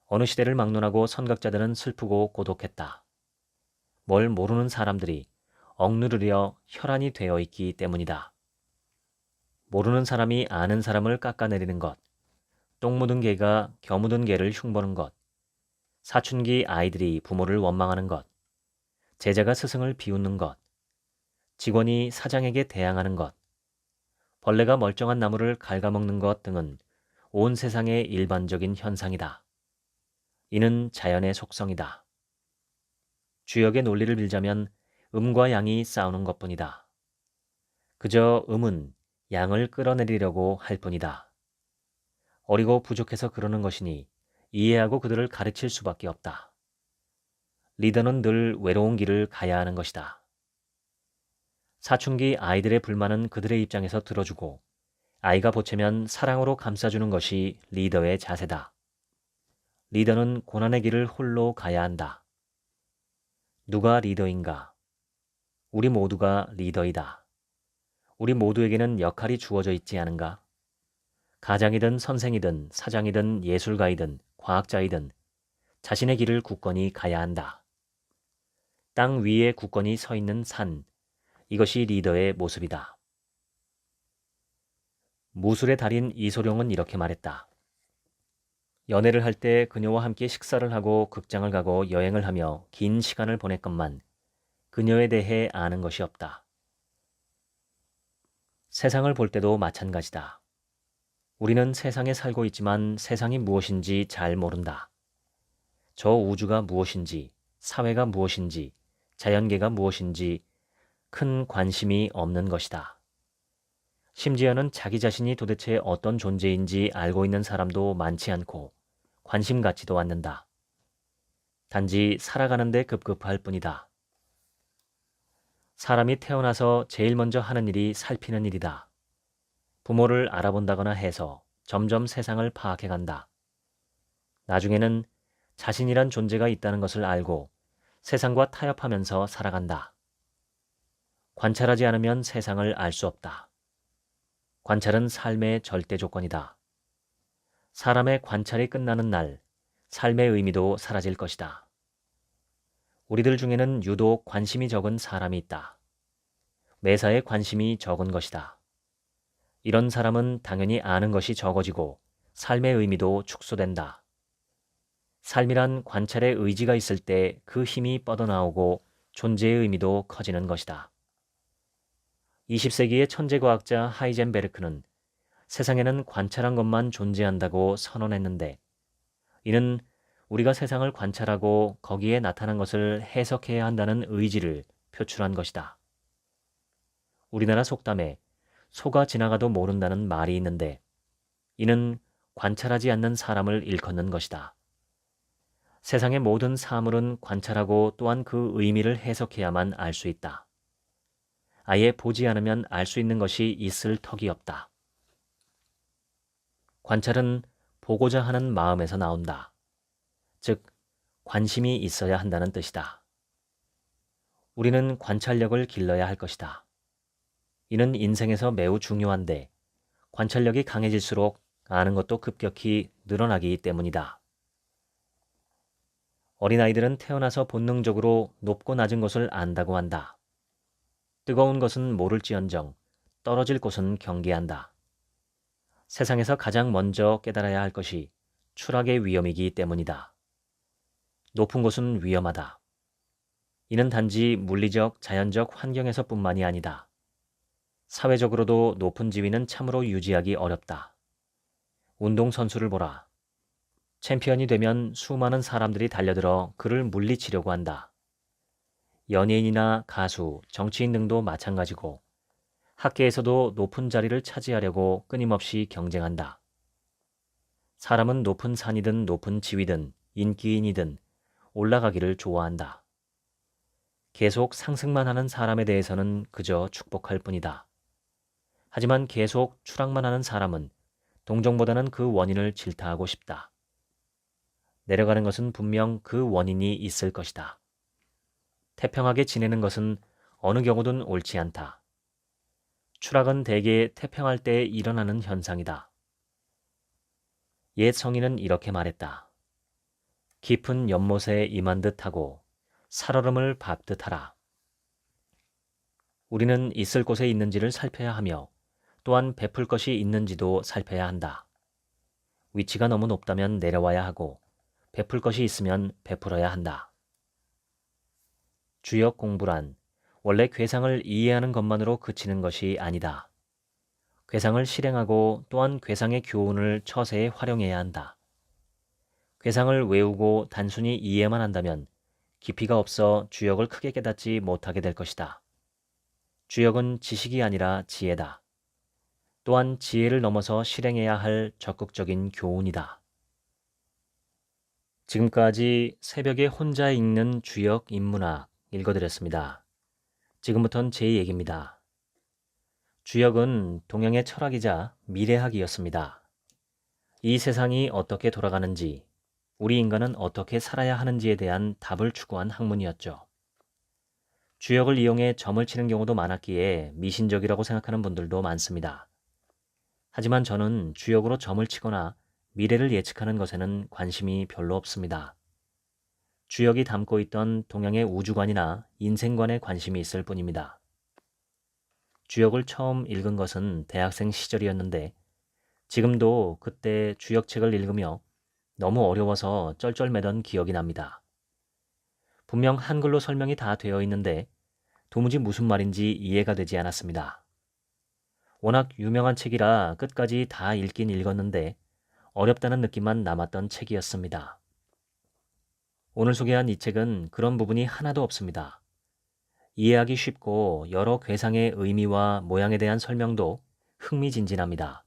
어느 시대를 막론하고 선각자들은 슬프고 고독했다. 뭘 모르는 사람들이 억누르려 혈안이 되어 있기 때문이다. 모르는 사람이 아는 사람을 깎아내리는 것, 똥 묻은 개가 겨 묻은 개를 흉보는 것, 사춘기 아이들이 부모를 원망하는 것, 제자가 스승을 비웃는 것, 직원이 사장에게 대항하는 것, 벌레가 멀쩡한 나무를 갉아먹는 것 등은 온 세상의 일반적인 현상이다. 이는 자연의 속성이다. 주역의 논리를 빌자면 음과 양이 싸우는 것뿐이다. 그저 음은 양을 끌어내리려고 할 뿐이다. 어리고 부족해서 그러는 것이니 이해하고 그들을 가르칠 수밖에 없다. 리더는 늘 외로운 길을 가야 하는 것이다. 사춘기 아이들의 불만은 그들의 입장에서 들어주고 아이가 보채면 사랑으로 감싸주는 것이 리더의 자세다. 리더는 고난의 길을 홀로 가야 한다. 누가 리더인가? 우리 모두가 리더이다. 우리 모두에게는 역할이 주어져 있지 않은가? 가장이든 선생이든 사장이든 예술가이든 과학자이든 자신의 길을 굳건히 가야 한다. 땅 위에 굳건히 서 있는 산, 이것이 리더의 모습이다. 무술의 달인 이소룡은 이렇게 말했다. 연애를 할 때 그녀와 함께 식사를 하고 극장을 가고 여행을 하며 긴 시간을 보냈건만 그녀에 대해 아는 것이 없다. 세상을 볼 때도 마찬가지다. 우리는 세상에 살고 있지만 세상이 무엇인지 잘 모른다. 저 우주가 무엇인지, 사회가 무엇인지, 자연계가 무엇인지 큰 관심이 없는 것이다. 심지어는 자기 자신이 도대체 어떤 존재인지 알고 있는 사람도 많지 않고 관심 갖지도 않는다. 단지 살아가는데 급급할 뿐이다. 사람이 태어나서 제일 먼저 하는 일이 살피는 일이다. 부모를 알아본다거나 해서 점점 세상을 파악해간다. 나중에는 자신이란 존재가 있다는 것을 알고 세상과 타협하면서 살아간다. 관찰하지 않으면 세상을 알 수 없다. 관찰은 삶의 절대 조건이다. 사람의 관찰이 끝나는 날, 삶의 의미도 사라질 것이다. 우리들 중에는 유독 관심이 적은 사람이 있다. 매사에 관심이 적은 것이다. 이런 사람은 당연히 아는 것이 적어지고 삶의 의미도 축소된다. 삶이란 관찰의 의지가 있을 때 그 힘이 뻗어나오고 존재의 의미도 커지는 것이다. 20세기의 천재과학자 하이젠베르크는 세상에는 관찰한 것만 존재한다고 선언했는데, 이는 우리가 세상을 관찰하고 거기에 나타난 것을 해석해야 한다는 의지를 표출한 것이다. 우리나라 속담에 소가 지나가도 모른다는 말이 있는데, 이는 관찰하지 않는 사람을 일컫는 것이다. 세상의 모든 사물은 관찰하고 또한 그 의미를 해석해야만 알 수 있다. 아예 보지 않으면 알 수 있는 것이 있을 턱이 없다. 관찰은 보고자 하는 마음에서 나온다. 즉, 관심이 있어야 한다는 뜻이다. 우리는 관찰력을 길러야 할 것이다. 이는 인생에서 매우 중요한데 관찰력이 강해질수록 아는 것도 급격히 늘어나기 때문이다. 어린아이들은 태어나서 본능적으로 높고 낮은 것을 안다고 한다. 뜨거운 것은 모를지언정 떨어질 곳은 경계한다. 세상에서 가장 먼저 깨달아야 할 것이 추락의 위험이기 때문이다. 높은 곳은 위험하다. 이는 단지 물리적, 자연적 환경에서뿐만이 아니다. 사회적으로도 높은 지위는 참으로 유지하기 어렵다. 운동선수를 보라. 챔피언이 되면 수많은 사람들이 달려들어 그를 물리치려고 한다. 연예인이나 가수, 정치인 등도 마찬가지고 학계에서도 높은 자리를 차지하려고 끊임없이 경쟁한다. 사람은 높은 산이든 높은 지위든 인기인이든 올라가기를 좋아한다. 계속 상승만 하는 사람에 대해서는 그저 축복할 뿐이다. 하지만 계속 추락만 하는 사람은 동정보다는 그 원인을 질타하고 싶다. 내려가는 것은 분명 그 원인이 있을 것이다. 태평하게 지내는 것은 어느 경우든 옳지 않다. 추락은 대개 태평할 때 일어나는 현상이다. 옛 성인은 이렇게 말했다. 깊은 연못에 임한 듯하고 살얼음을 밟듯 하라. 우리는 있을 곳에 있는지를 살펴야 하며 또한 베풀 것이 있는지도 살펴야 한다. 위치가 너무 높다면 내려와야 하고 베풀 것이 있으면 베풀어야 한다. 주역 공부란 원래 괴상을 이해하는 것만으로 그치는 것이 아니다. 괴상을 실행하고 또한 괴상의 교훈을 처세에 활용해야 한다. 괴상을 외우고 단순히 이해만 한다면 깊이가 없어 주역을 크게 깨닫지 못하게 될 것이다. 주역은 지식이 아니라 지혜다. 또한 지혜를 넘어서 실행해야 할 적극적인 교훈이다. 지금까지 새벽에 혼자 읽는 주역 인문학 읽어드렸습니다. 지금부터는 제 얘기입니다. 주역은 동양의 철학이자 미래학이었습니다. 이 세상이 어떻게 돌아가는지, 우리 인간은 어떻게 살아야 하는지에 대한 답을 추구한 학문이었죠. 주역을 이용해 점을 치는 경우도 많았기에 미신적이라고 생각하는 분들도 많습니다. 하지만 저는 주역으로 점을 치거나 미래를 예측하는 것에는 관심이 별로 없습니다. 주역이 담고 있던 동양의 우주관이나 인생관에 관심이 있을 뿐입니다. 주역을 처음 읽은 것은 대학생 시절이었는데 지금도 그때 주역책을 읽으며 너무 어려워서 쩔쩔매던 기억이 납니다. 분명 한글로 설명이 다 되어 있는데 도무지 무슨 말인지 이해가 되지 않았습니다. 워낙 유명한 책이라 끝까지 다 읽긴 읽었는데 어렵다는 느낌만 남았던 책이었습니다. 오늘 소개한 이 책은 그런 부분이 하나도 없습니다. 이해하기 쉽고 여러 괴상의 의미와 모양에 대한 설명도 흥미진진합니다.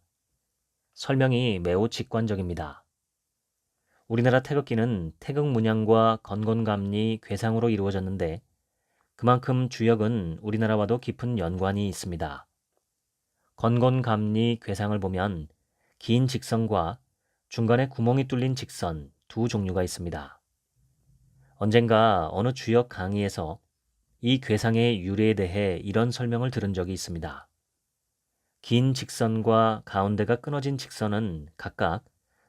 설명이 매우 직관적입니다. 우리나라 태극기는 태극 문양과 건곤감리, 괴상으로 이루어졌는데 그만큼 주역은 우리나라와도 깊은 연관이 있습니다. 건곤감리, 괴상을 보면 긴 직선과 중간에 구멍이 뚫린 직선 두 종류가 있습니다. 언젠가 어느 주역 강의에서 이 괴상의 유래에 대해 이런 설명을 들은 적이 있습니다. 긴 직선과 가운데가 끊어진 직선은 각각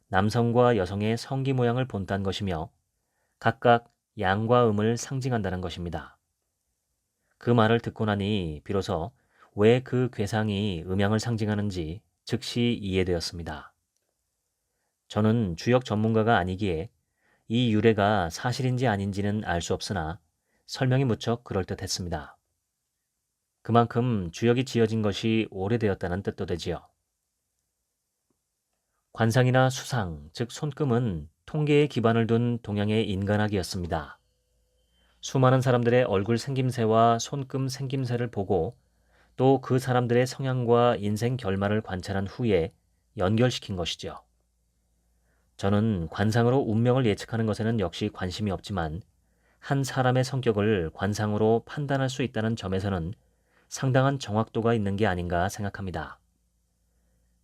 남성과 여성의 성기 모양을 본딴 것이며 각각 양과 음을 상징한다는 것입니다. 그 말을 듣고 나니 비로소 왜 그 괴상이 음양을 상징하는지 즉시 이해되었습니다. 저는 주역 전문가가 아니기에 이 유래가 사실인지 아닌지는 알 수 없으나 설명이 무척 그럴듯했습니다. 그만큼 주역이 지어진 것이 오래되었다는 뜻도 되지요. 관상이나 수상, 즉 손금은 통계에 기반을 둔 동양의 인간학이었습니다. 수많은 사람들의 얼굴 생김새와 손금 생김새를 보고 또 그 사람들의 성향과 인생 결말을 관찰한 후에 연결시킨 것이죠. 저는 관상으로 운명을 예측하는 것에는 역시 관심이 없지만 한 사람의 성격을 관상으로 판단할 수 있다는 점에서는 상당한 정확도가 있는 게 아닌가 생각합니다.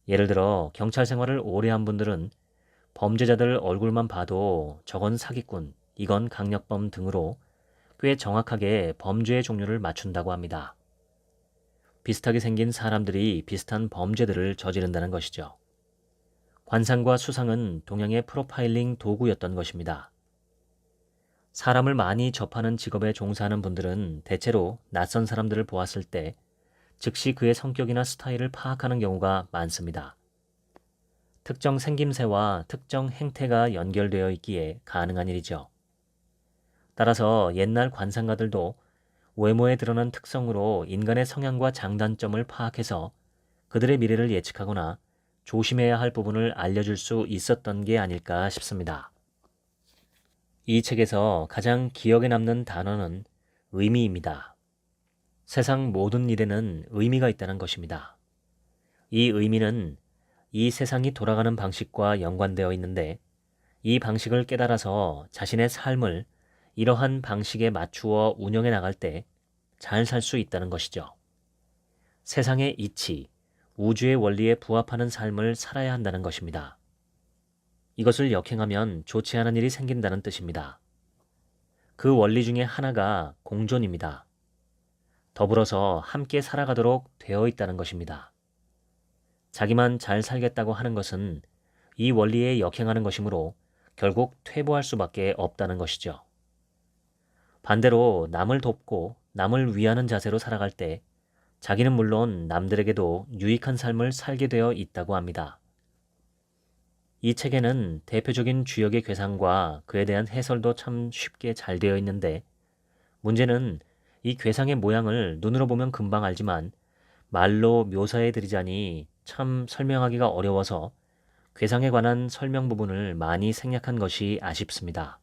예를 들어 경찰 생활을 오래 한 분들은 범죄자들 얼굴만 봐도 저건 사기꾼, 이건 강력범 등으로 꽤 정확하게 범죄의 종류를 맞춘다고 합니다. 비슷하게 생긴 사람들이 비슷한 범죄들을 저지른다는 것이죠. 관상과 수상은 동양의 프로파일링 도구였던 것입니다. 사람을 많이 접하는 직업에 종사하는 분들은 대체로 낯선 사람들을 보았을 때 즉시 그의 성격이나 스타일을 파악하는 경우가 많습니다. 특정 생김새와 특정 행태가 연결되어 있기에 가능한 일이죠. 따라서 옛날 관상가들도 외모에 드러난 특성으로 인간의 성향과 장단점을 파악해서 그들의 미래를 예측하거나 조심해야 할 부분을 알려줄 수 있었던 게 아닐까 싶습니다. 이 책에서 가장 기억에 남는 단어는 의미입니다. 세상 모든 일에는 의미가 있다는 것입니다. 이 의미는 이 세상이 돌아가는 방식과 연관되어 있는데 이 방식을 깨달아서 자신의 삶을 이러한 방식에 맞추어 운영해 나갈 때 잘 살 수 있다는 것이죠. 세상의 이치, 우주의 원리에 부합하는 삶을 살아야 한다는 것입니다. 이것을 역행하면 좋지 않은 일이 생긴다는 뜻입니다. 그 원리 중에 하나가 공존입니다. 더불어서 함께 살아가도록 되어 있다는 것입니다. 자기만 잘 살겠다고 하는 것은 이 원리에 역행하는 것이므로 결국 퇴보할 수밖에 없다는 것이죠. 반대로 남을 돕고 남을 위하는 자세로 살아갈 때 자기는 물론 남들에게도 유익한 삶을 살게 되어 있다고 합니다. 이 책에는 대표적인 주역의 괴상과 그에 대한 해설도 참 쉽게 잘 되어 있는데 문제는 이 괴상의 모양을 눈으로 보면 금방 알지만 말로 묘사해 드리자니 참 설명하기가 어려워서 괴상에 관한 설명 부분을 많이 생략한 것이 아쉽습니다.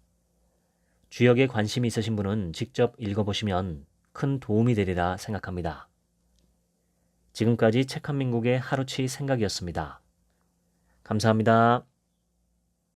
주역에 관심이 있으신 분은 직접 읽어보시면 큰 도움이 되리라 생각합니다. 지금까지 책 한 민국의 하루치 생각이었습니다. 감사합니다.